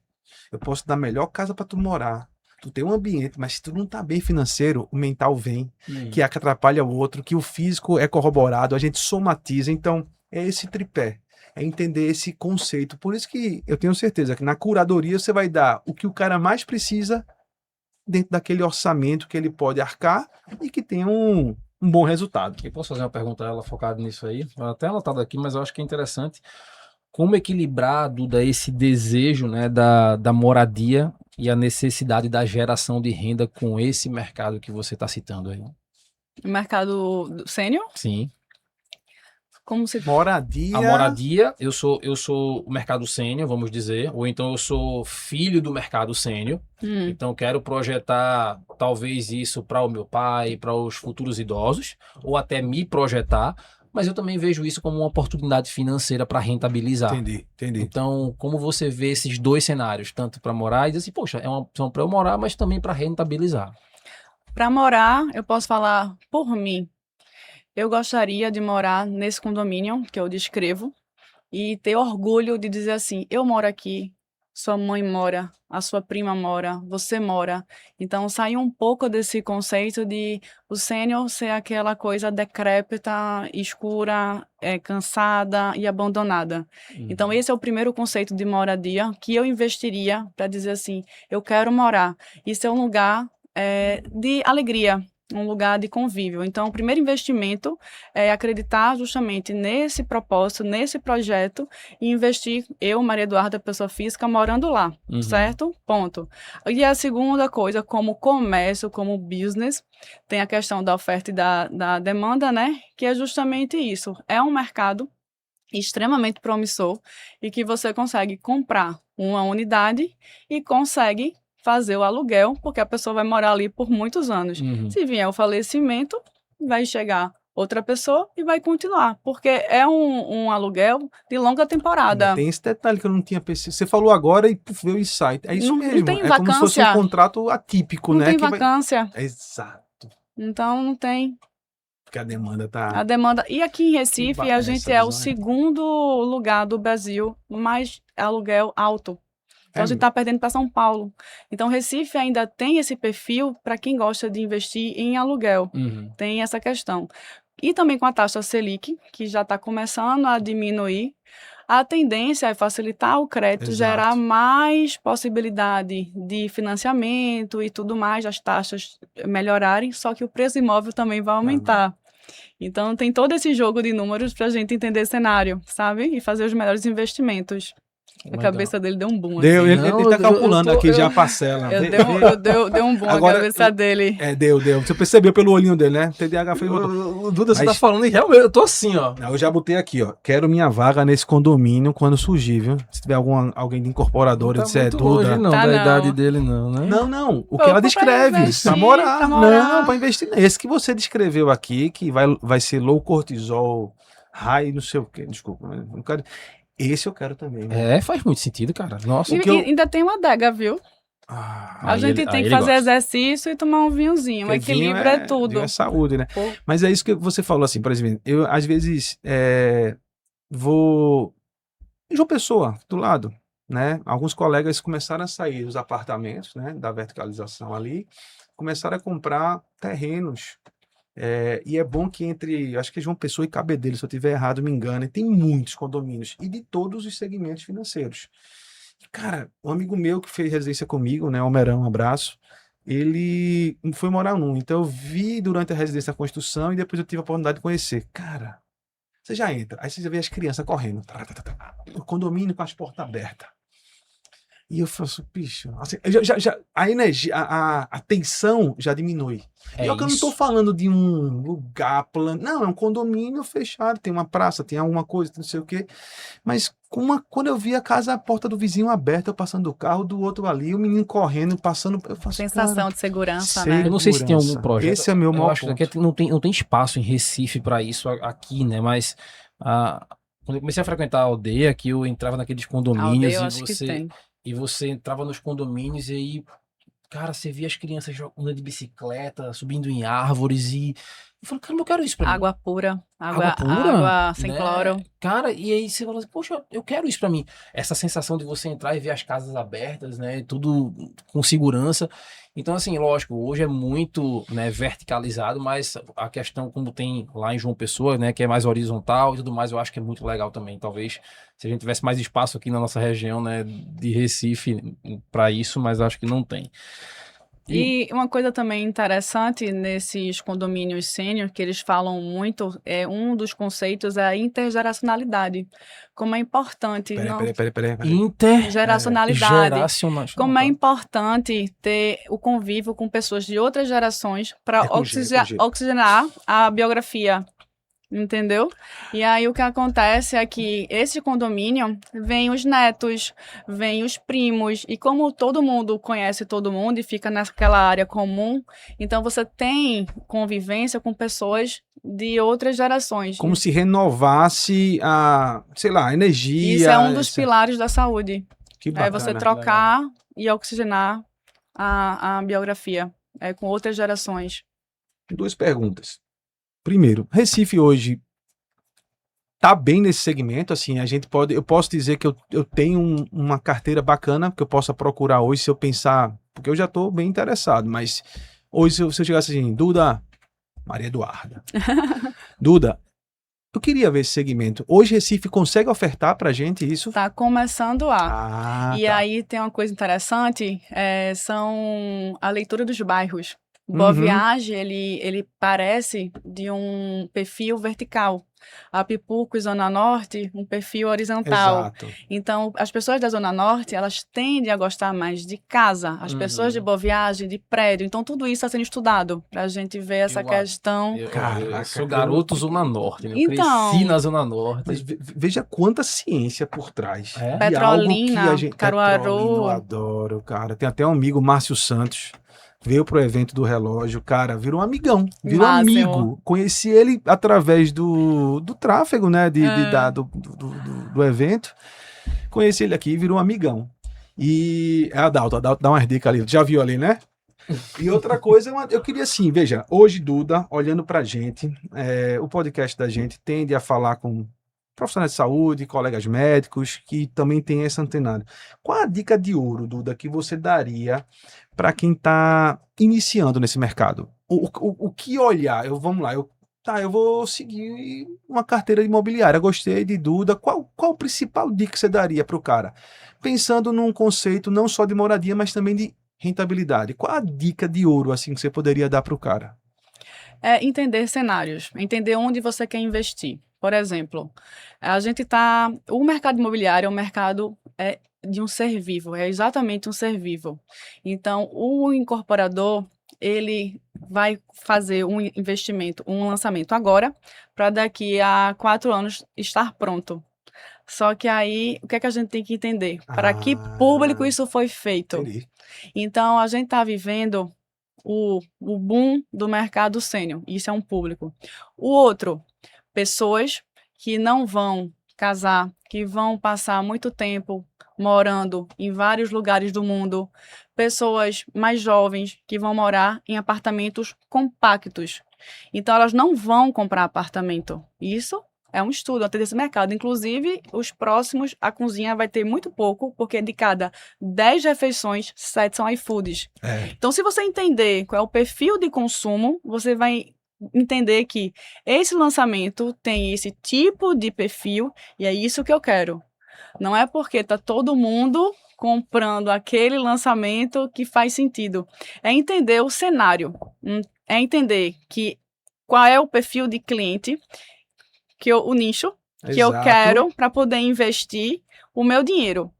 eu posso dar a melhor casa para tu morar, tu tem um ambiente, mas se tu não tá bem financeiro, o mental vem, que é que atrapalha o outro, que o físico é corroborado, a gente somatiza. Então, é esse tripé. É entender esse conceito. Por isso que eu tenho certeza que na curadoria você vai dar o que o cara mais precisa dentro daquele orçamento que ele pode arcar e que tenha um bom resultado. Eu posso fazer uma pergunta a ela focada nisso aí? Até anotado aqui, mas eu acho que é interessante. Como equilibrar, Duda, esse desejo, né, da moradia e a necessidade da geração de renda com esse mercado que você está citando aí? O mercado sênior? Sim. Como se... Moradia. A moradia, eu sou o mercado sênior, vamos dizer, ou então eu sou filho do mercado sênior. Então quero projetar talvez isso para o meu pai, para os futuros idosos, ou até me projetar, mas eu também vejo isso como uma oportunidade financeira para rentabilizar. Entendi. Então, como você vê esses dois cenários, tanto para morar e dizer assim, poxa, é uma opção para eu morar, mas também para rentabilizar. Para morar, eu posso falar por mim. Eu gostaria de morar nesse condomínio que eu descrevo e ter orgulho de dizer assim, eu moro aqui, sua mãe mora, a sua prima mora, você mora. Então, sair um pouco desse conceito de o sênior ser aquela coisa decrépita, escura, cansada e abandonada. Então, esse é o primeiro conceito de moradia que eu investiria para dizer assim, eu quero morar. Isso é um lugar de alegria, um lugar de convívio. Então, o primeiro investimento é acreditar justamente nesse propósito, nesse projeto e investir, eu, Maria Eduarda, pessoa física, morando lá, certo? Ponto. E a segunda coisa, como comércio, como business, tem a questão da oferta e da demanda, né? Que é justamente isso. É um mercado extremamente promissor e que você consegue comprar uma unidade e consegue fazer o aluguel, porque a pessoa vai morar ali por muitos anos. Se vier o falecimento, vai chegar outra pessoa e vai continuar, porque é um aluguel de longa temporada. Tem esse detalhe que eu não tinha pensado. Você falou agora e puf, veio o insight. É isso mesmo. Não tem é como se fosse um contrato atípico, não né? Tem vacância. Exato. Então não tem. Porque a demanda tá... A demanda... E aqui em Recife, a gente é o segundo lugar do Brasil mais aluguel alto. Então, a gente está perdendo para São Paulo. Então, Recife ainda tem esse perfil para quem gosta de investir em aluguel. Tem essa questão. E também com a taxa Selic, que já está começando a diminuir, a tendência é facilitar o crédito, gerar mais possibilidade de financiamento e tudo mais, as taxas melhorarem, só que o preço imóvel também vai aumentar. Então, tem todo esse jogo de números para a gente entender o cenário, sabe? E fazer os melhores investimentos. A cabeça dele deu um boom. Deu, assim. Ele tá calculando aqui já a parcela. Deu um boom agora, a cabeça dele. Deu. Você percebeu pelo olhinho dele, né? TDAH foi... Duda, você tá falando e realmente eu tô assim, ó. Eu já botei aqui, ó. Quero minha vaga nesse condomínio quando surgir, viu? Se tiver alguém de incorporadora, disser Duda. Longe, não, da idade dele, não, né? Não. O que ela descreve. Pra morar. Não, pra investir. Esse que você descreveu aqui, que vai ser low cortisol, high, não sei o quê. Desculpa, mas não quero... Esse eu quero também. Né? Faz muito sentido, cara. Nossa. E ainda tem uma adega, viu? A gente tem que fazer exercício e tomar um vinhozinho. O equilíbrio é tudo. Vinho é saúde, né? Mas é isso que você falou, assim, por exemplo, eu às vezes vou em João Pessoa, do lado, né? Alguns colegas começaram a sair dos apartamentos, né? Da verticalização ali, começaram a comprar terrenos. E é bom que acho que é João Pessoa e Cabedelo, se eu estiver errado, me engano, tem muitos condomínios e de todos os segmentos financeiros. Cara, um amigo meu que fez residência comigo, né, Almerão, um abraço, ele foi morar num, então eu vi durante a residência a construção e depois eu tive a oportunidade de conhecer. Cara, você já entra, aí você já vê as crianças correndo, o condomínio com as portas abertas. E eu falo assim, bicho, assim, a energia, a tensão já diminui. E eu não estou falando de um lugar plano, não, é um condomínio fechado, tem uma praça, tem alguma coisa, não sei o quê. Mas quando eu vi a porta do vizinho aberta, eu passando do carro, do outro ali, o menino correndo, passando. Eu faço, sensação de segurança, né? Eu não sei se tem algum projeto. Esse é meu maior ponto. Acho que não tem espaço em Recife para isso aqui, né? Mas quando eu comecei a frequentar a aldeia, que eu entrava naqueles condomínios e você entrava nos condomínios e aí, cara, você via as crianças jogando de bicicleta, subindo em árvores e eu falei, cara, eu quero isso pra mim. Água pura, água sem cloro. Cara, e aí você fala assim, poxa, eu quero isso pra mim. Essa sensação de você entrar e ver as casas abertas, né, tudo com segurança. Então, assim, lógico, hoje é muito, né, verticalizado, mas a questão como tem lá em João Pessoa, né, que é mais horizontal e tudo mais, eu acho que é muito legal também. Talvez se a gente tivesse mais espaço aqui na nossa região, né, de Recife para isso, mas acho que não tem. E uma coisa também interessante nesses condomínios sênior, que eles falam muito, um dos conceitos é a intergeracionalidade. Como é importante... Peraí. Intergeracionalidade. Como é importante ter o convívio com pessoas de outras gerações para oxigenar a biografia. Entendeu? E aí o que acontece é que esse condomínio vem os netos, vem os primos, e como todo mundo conhece todo mundo e fica naquela área comum, então você tem convivência com pessoas de outras gerações. Como se renovasse a, sei lá, a energia. Isso é um dos pilares da saúde. Que É você bacana. trocar e oxigenar a biografia com outras gerações. Duas perguntas. Primeiro, Recife hoje tá bem nesse segmento, assim, eu posso dizer que eu tenho uma carteira bacana que eu possa procurar hoje se eu pensar, porque eu já tô bem interessado, mas hoje se eu chegasse assim, Duda, Maria Eduarda, Duda, eu queria ver esse segmento. Hoje Recife consegue ofertar pra gente isso? Tá começando a. Ah, E tá. aí tem uma coisa interessante, são a leitura dos bairros. Boa Uhum. Viagem, ele parece de um perfil vertical. A Pipuco e Zona Norte, um perfil horizontal. Exato. Então, as pessoas da Zona Norte, elas tendem a gostar mais de casa. As pessoas de Boa Viagem, de prédio. Então, tudo isso está sendo estudado para a gente ver essa questão. Eu sou garoto Zona Norte, né? Eu Então, cresci na Zona Norte. Mas veja quanta ciência por trás É? de algo que Petrolina, a gente... Caruaru. Petrolina, eu adoro, cara. Tem até um amigo, Márcio Santos, veio pro evento do relógio, cara, virou um amigão, virou Máximo. amigo. Conheci ele através do tráfego, né, do evento. Conheci ele aqui, virou um amigão. E é Adalto dá umas dicas ali, já viu ali, né? E outra coisa, eu queria assim, veja, hoje, Duda, olhando pra gente, o podcast da gente tende a falar com profissionais de saúde, colegas médicos, que também tem essa antenada. Qual a dica de ouro, Duda, que você daria para quem está iniciando nesse mercado? O que olhar? Vamos lá, eu vou seguir uma carteira imobiliária, gostei de Duda. Qual o principal dica que você daria para o cara? Pensando num conceito não só de moradia, mas também de rentabilidade. Qual a dica de ouro assim que você poderia dar para o cara? É entender cenários, entender onde você quer investir. Por exemplo, a gente tá. O mercado imobiliário é um mercado de um ser vivo, é exatamente um ser vivo. Então, o incorporador, ele vai fazer um investimento, um lançamento agora, para daqui a 4 anos estar pronto. Só que aí, o que é que a gente tem que entender? Para que público isso foi feito? Entendi. Então, a gente está vivendo o boom do mercado sênior. Isso é um público. O outro, pessoas que não vão casar, que vão passar muito tempo morando em vários lugares do mundo. Pessoas mais jovens que vão morar em apartamentos compactos. Então, elas não vão comprar apartamento. Isso é um estudo até desse mercado. Inclusive, os próximos, a cozinha vai ter muito pouco, porque de cada 10 refeições, 7 são iFoods. Então, se você entender qual é o perfil de consumo, você vai entender que esse lançamento tem esse tipo de perfil e é isso que eu quero. Não é porque está todo mundo comprando aquele lançamento que faz sentido. É entender o cenário, é entender que qual é o perfil de cliente, o nicho que eu quero para poder investir o meu dinheiro.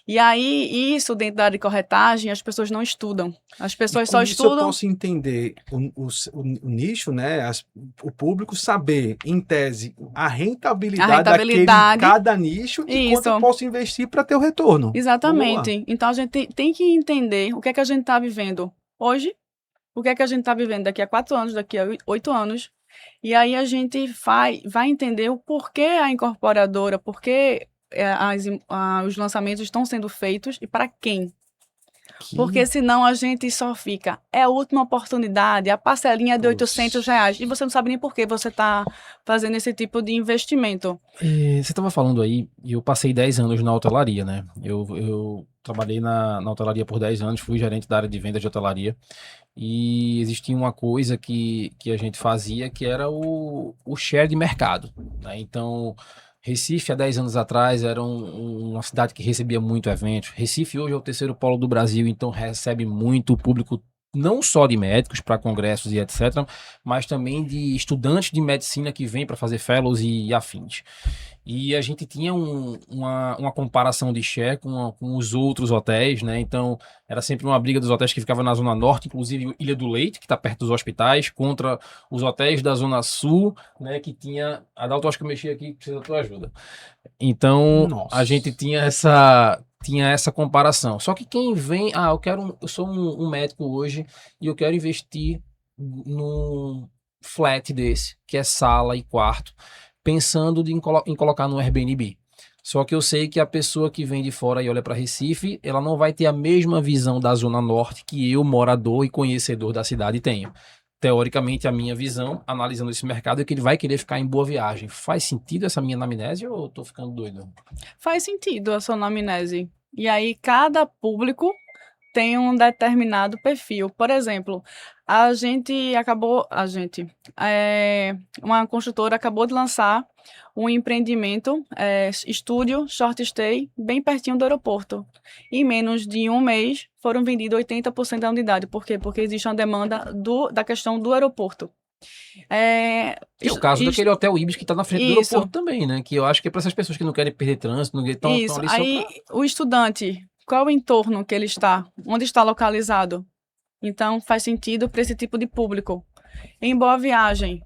E aí, isso dentro da área de corretagem, as pessoas não estudam. As pessoas só estudam... eu posso entender o nicho, né? O público saber, em tese, a rentabilidade daquele cada nicho e quanto eu posso investir para ter o retorno. Exatamente. Boa. Então, a gente tem que entender o que é que a gente está vivendo hoje, o que é que a gente está vivendo daqui a 4 anos, daqui a 8 anos. E aí a gente vai entender o porquê a incorporadora, porquê os lançamentos estão sendo feitos e para quem. Porque senão a gente só fica, é a última oportunidade, a parcelinha de R$800 e você não sabe nem por que você está fazendo esse tipo de investimento. Você estava falando aí, e eu passei 10 anos na hotelaria, né? Eu trabalhei na hotelaria por 10 anos, fui gerente da área de venda de hotelaria. E existia uma coisa que a gente fazia que era o share de mercado, né? Então, Recife, há 10 anos atrás, era uma cidade que recebia muito evento. Recife hoje é o terceiro polo do Brasil, então recebe muito, o público não só de médicos para congressos e etc., mas também de estudantes de medicina que vêm para fazer fellows e afins. E a gente tinha uma comparação de share com os outros hotéis, né? Então, era sempre uma briga dos hotéis que ficavam na Zona Norte, inclusive Ilha do Leite, que está perto dos hospitais, contra os hotéis da Zona Sul, né? Que tinha... Adalto, acho que eu mexi aqui, precisa da tua ajuda. Então, Nossa. a gente tinha essa comparação. Só que quem vem... eu sou um médico hoje e eu quero investir num flat desse, que é sala e quarto, pensando em colocar no Airbnb. Só que eu sei que a pessoa que vem de fora e olha para Recife, ela não vai ter a mesma visão da Zona Norte que eu, morador e conhecedor da cidade, tenho. Teoricamente, a minha visão, analisando esse mercado, é que ele vai querer ficar em Boa Viagem. Faz sentido essa minha anamnese ou eu tô ficando doido? Faz sentido a sua anamnese. E aí, cada público tem um determinado perfil. Por exemplo, uma construtora acabou de lançar um empreendimento, estúdio, short stay, bem pertinho do aeroporto. Em menos de um mês, foram vendidos 80% da unidade. Por quê? Porque existe uma demanda da questão do aeroporto. E o caso daquele hotel Ibis que está na frente do Isso. aeroporto também, né? Que eu acho que é para essas pessoas que não querem perder trânsito, não estão ali só Aí, o estudante, qual é o entorno que ele está? Onde está localizado? Então, faz sentido para esse tipo de público. Em Boa Viagem,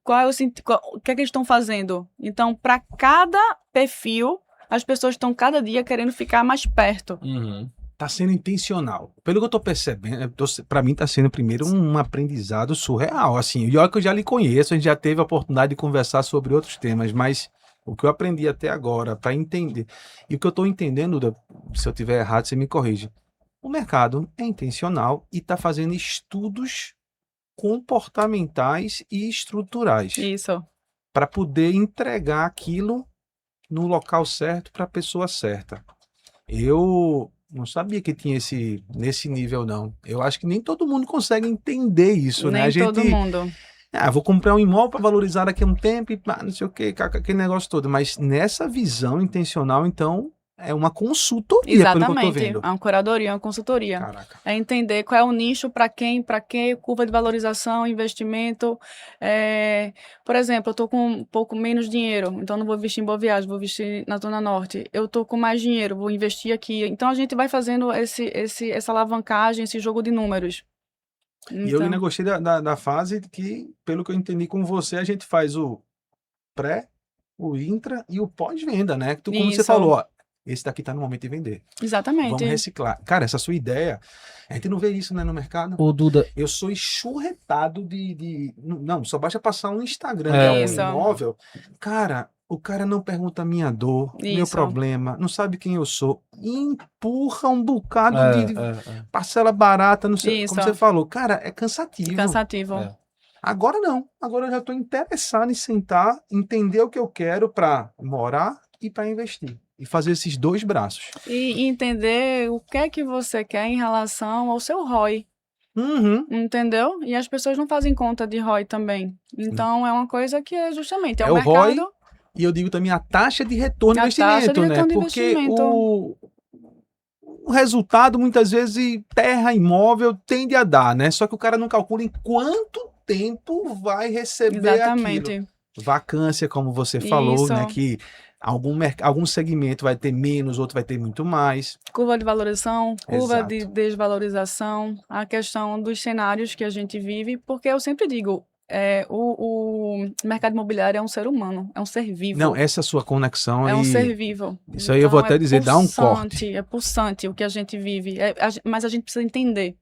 o que é que eles estão fazendo? Então, para cada perfil, as pessoas estão cada dia querendo ficar mais perto. Uhum. Tá sendo intencional. Pelo que eu tô percebendo, pra mim tá sendo primeiro um aprendizado surreal, assim. E olha que eu já lhe conheço, a gente já teve a oportunidade de conversar sobre outros temas, mas o que eu aprendi até agora para entender, e o que eu tô entendendo, Duda, se eu tiver errado, você me corrige. O mercado é intencional e tá fazendo estudos comportamentais e estruturais Isso. para poder entregar aquilo no local certo para a pessoa certa. Eu não sabia que tinha nesse nível, não. Eu acho que nem todo mundo consegue entender isso, né? Nem todo mundo. Vou comprar um imóvel para valorizar daqui a um tempo e não sei o que, aquele negócio todo. Mas nessa visão intencional, então, é uma consultoria, pelo que eu tô Exatamente. vendo. É uma curadoria, uma consultoria. Caraca. É entender qual é o nicho, para quem, para quê, curva de valorização, investimento. Por exemplo, eu estou com um pouco menos dinheiro, então não vou investir em Boa Viagem, vou investir na Zona Norte. Eu estou com mais dinheiro, vou investir aqui. Então a gente vai fazendo essa alavancagem, esse jogo de números. E eu ainda gostei da fase que, pelo que eu entendi com você, a gente faz o pré, o intra e o pós-venda, né? Como você Isso. falou, ó, esse daqui tá no momento de vender. Exatamente. Vamos reciclar. Cara, essa sua ideia, a gente não vê isso, né, no mercado. Ô, Duda, Eu sou enxurretado Não, só basta passar um Instagram É. de algum imóvel. Cara, o cara não pergunta a minha dor, meu Isso. problema, não sabe quem eu sou. Empurra um bocado de é. parcela barata, não sei, Isso. como você falou. Cara, é cansativo. Cansativo. É. Agora não. Agora eu já estou interessado em sentar, entender o que eu quero para morar e para investir. E fazer esses dois braços. E entender o que é que você quer em relação ao seu ROI. Uhum. Entendeu? E as pessoas não fazem conta de ROI também. Então, é uma coisa que é justamente É o o ROI, mercado. e eu digo também a taxa de retorno do A taxa de investimento, né? retorno do Porque investimento. o resultado, muitas vezes, terra, imóvel, tende a dar, né? Só que o cara não calcula em quanto tempo vai receber Exatamente. aquilo. Vacância, como você falou, Isso. né? Que algum segmento vai ter menos, outro vai ter muito mais. Curva de valorização, curva Exato. de desvalorização, a questão dos cenários que a gente vive, porque eu sempre digo, o mercado imobiliário é um ser humano, é um ser vivo. Não, essa sua conexão É um e ser vivo. isso aí eu vou até dizer, dá um corte. É pulsante o que a gente vive. Mas a gente precisa entender.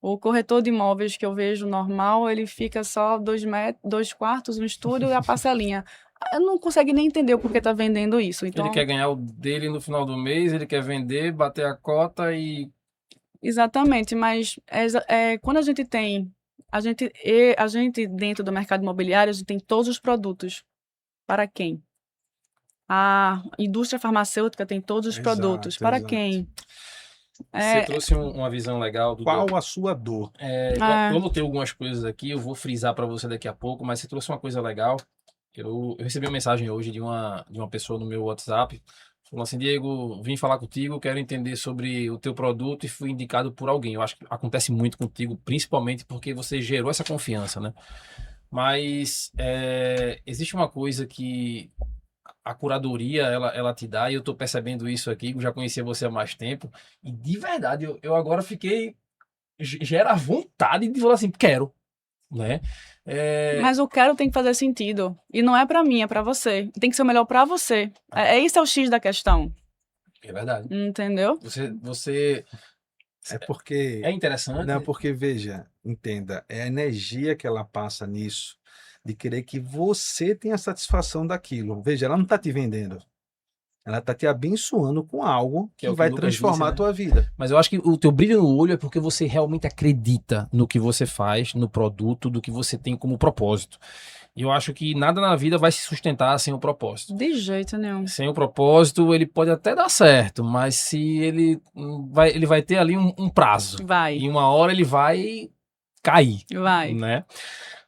O corretor de imóveis que eu vejo normal, ele fica só 2 quartos, um estúdio e a parcelinha. Eu não consigo nem entender o porquê tá vendendo isso. Então, Ele quer ganhar o dele no final do mês, ele quer vender, bater a cota e... exatamente, mas quando a gente tem... A gente, dentro do mercado imobiliário, a gente tem todos os produtos. Para quem? A indústria farmacêutica tem todos os produtos. Para quem? Você trouxe uma visão legal do... Qual a sua dor? Eu anotei algumas coisas aqui, eu vou frisar para você daqui a pouco, mas você trouxe uma coisa legal. Eu recebi uma mensagem hoje de uma pessoa no meu WhatsApp Falou assim, Diego, vim falar contigo, quero entender sobre o teu produto e fui indicado por alguém. Eu acho que acontece muito contigo, principalmente porque você gerou essa confiança, né? Mas existe uma coisa que a curadoria, ela te dá, e eu tô percebendo isso aqui, eu já conhecia você há mais tempo, e de verdade, eu agora fiquei, gera vontade de falar assim, quero, né? Mas o quero tem que fazer sentido. E não é pra mim, é pra você. Tem que ser o melhor pra você. Esse é o X da questão. É verdade. Entendeu? Você É porque... é interessante. Não, porque, veja, entenda, é a energia que ela passa nisso, de querer que você tenha satisfação daquilo. Veja, ela não está te vendendo. Ela está te abençoando com algo que é o que vai o Lucas transformar disse, a tua vida. Mas eu acho que o teu brilho no olho é porque você realmente acredita no que você faz, no produto, do que você tem como propósito. E eu acho que nada na vida vai se sustentar sem o propósito. De jeito nenhum. Sem o propósito, ele pode até dar certo, mas se ele vai ter ali um prazo. Vai. E uma hora ele vai cair, Vai. né?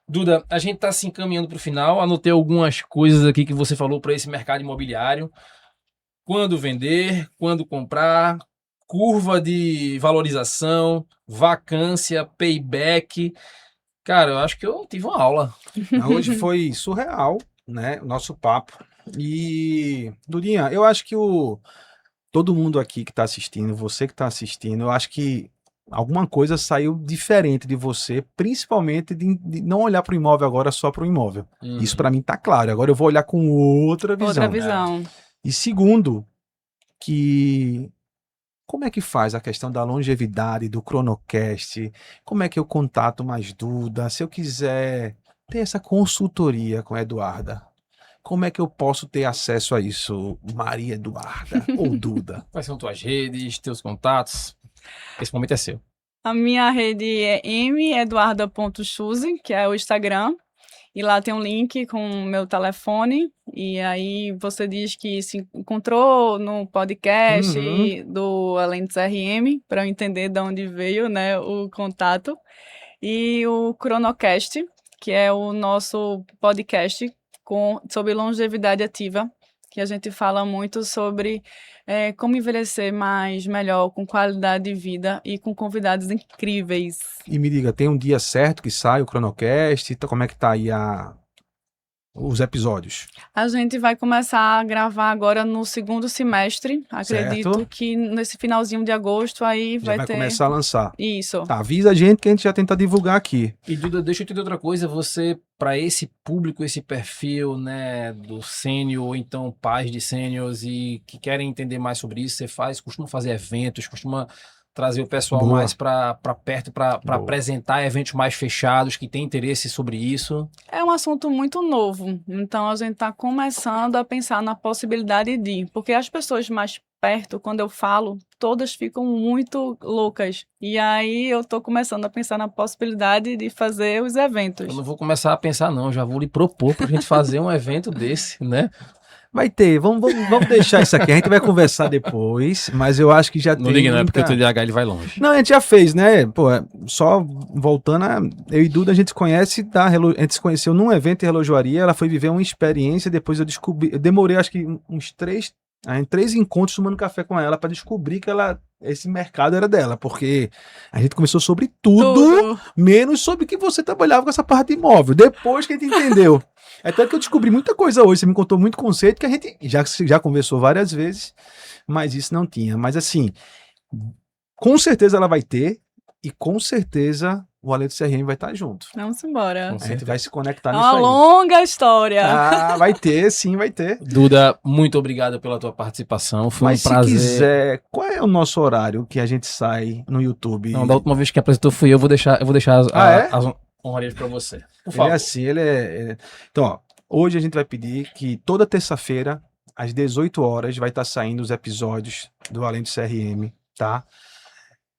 Duda, a gente está se encaminhando para o final. Anotei algumas coisas aqui que você falou para esse mercado imobiliário. Quando vender, quando comprar, curva de valorização, vacância, payback. Cara, eu acho que eu tive uma aula. Hoje foi surreal, né, o nosso papo. E, Dudinha, eu acho que todo mundo aqui que está assistindo, você que está assistindo, eu acho que alguma coisa saiu diferente de você, principalmente de não olhar para o imóvel agora só para o imóvel. Isso para mim tá claro. Agora eu vou olhar com outra visão. Outra visão. E segundo, que como é que faz a questão da longevidade, do Cronocast? Como é que eu contato mais Duda? Se eu quiser ter essa consultoria com a Eduarda, como é que eu posso ter acesso a isso, Maria Eduarda ou Duda? Quais são tuas redes, teus contatos? Esse momento é seu. A minha rede é meduarda.chuse, que é o Instagram. E lá tem um link com o meu telefone. E aí você diz que se encontrou no podcast do Além do CRM, para eu entender de onde veio, né, o contato. E o Cronocast, que é o nosso podcast sobre longevidade ativa, que a gente fala muito sobre como envelhecer mais, melhor, com qualidade de vida e com convidados incríveis. E me diga, tem um dia certo que sai o Cronocast? Como é que tá aí os episódios? A gente vai começar a gravar agora no segundo semestre. Acredito Certo. que nesse finalzinho de agosto aí Já vai ter... começar a lançar. Isso. Tá, avisa a gente que a gente já tenta divulgar aqui. E Duda, deixa eu te dizer outra coisa, você, para esse público, esse perfil, né, do sênior, ou então pais de sêniors e que querem entender mais sobre isso, você costuma fazer eventos, costuma trazer o pessoal Boa. mais para perto, para apresentar eventos mais fechados, que têm interesse sobre isso? É um assunto muito novo, então a gente está começando a pensar na possibilidade porque as pessoas mais perto, quando eu falo, todas ficam muito loucas. E aí eu tô começando a pensar na possibilidade de fazer os eventos. Eu não vou começar a pensar não, já vou lhe propor pra gente fazer um evento desse, né? Vai ter, vamos deixar isso aqui, a gente vai conversar depois, mas eu acho que já Não tem liga não, é muita... porque o TDAH ele vai longe. Não, a gente já fez, né? Pô, só voltando, eu e Duda, a gente se conheceu num evento em relojoaria, ela foi viver uma experiência, depois eu demorei acho que uns 3 encontros tomando café com ela para descobrir que esse mercado era dela, porque a gente conversou sobre tudo, menos sobre que você trabalhava com essa parte de imóvel, depois que a gente entendeu. É tanto que eu descobri muita coisa hoje, você me contou muito conceito que a gente já conversou várias vezes, mas isso não tinha. Mas assim, com certeza ela vai ter, e com certeza o Além do CRM vai estar junto. Vamos embora. A gente vai se conectar É nisso uma aí. longa história. Ah, vai ter, sim, vai ter. Duda, muito obrigado pela tua participação, foi Mas um prazer. se quiser, qual é o nosso horário que a gente sai no YouTube? Não, da última vez que apresentou fui eu, vou deixar as honrarias para você. Por favor. Ele é assim, Então, ó, hoje a gente vai pedir que toda terça-feira, às 18 horas, vai estar saindo os episódios do Além do CRM, tá?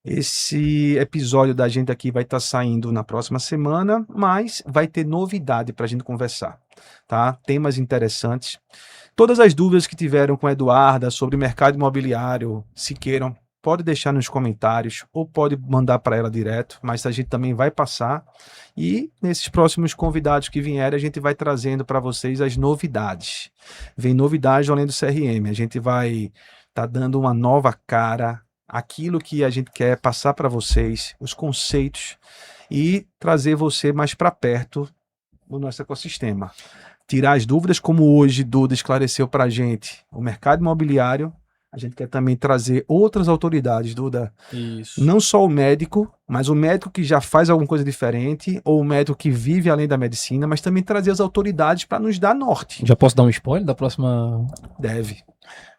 Esse episódio da gente aqui vai estar saindo na próxima semana, mas vai ter novidade para a gente conversar, tá? Temas interessantes. Todas as dúvidas que tiveram com a Eduarda sobre mercado imobiliário, se queiram, pode deixar nos comentários ou pode mandar para ela direto, mas a gente também vai passar. E nesses próximos convidados que vierem, a gente vai trazendo para vocês as novidades. Vem novidade além do CRM. A gente vai estar dando uma nova cara, aquilo que a gente quer passar para vocês, os conceitos, e trazer você mais para perto do nosso ecossistema. Tirar as dúvidas, como hoje Duda esclareceu para a gente, o mercado imobiliário. A gente quer também trazer outras autoridades, Duda. Isso. Não só o médico, mas o médico que já faz alguma coisa diferente, ou o médico que vive além da medicina, mas também trazer as autoridades para nos dar norte. Já posso dar um spoiler da próxima? Deve.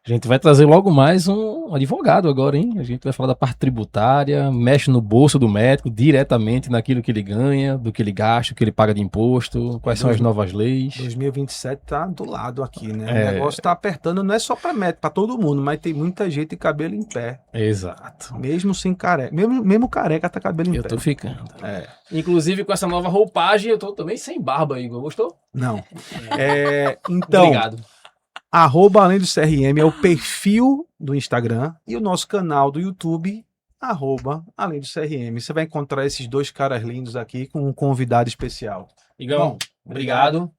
A gente vai trazer logo mais um advogado agora, hein? A gente vai falar da parte tributária, mexe no bolso do médico, diretamente naquilo que ele ganha, do que ele gasta, o que ele paga de imposto, quais são as novas leis. 2027 tá do lado aqui, né? É. O negócio tá apertando, não é só para médico, para todo mundo, mas tem muita gente de cabelo em pé. Exato. Mesmo sem careca. Mesmo careca tá cabelo em Eu pé. tô ficando. É. Inclusive com essa nova roupagem, eu tô também sem barba, Igor. Gostou? Não. Então, Obrigado. @além do CRM é o perfil do Instagram e o nosso canal do YouTube, @além do CRM. Você vai encontrar esses dois caras lindos aqui com um convidado especial. Igão, Bom, obrigado.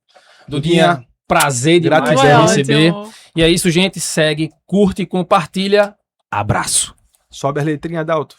Dudinha, Dudinha, prazer demais gratidão. te Foi receber. ótimo. E é isso, gente. Segue, curte e compartilha. Abraço. Sobe a letrinha, Dalton.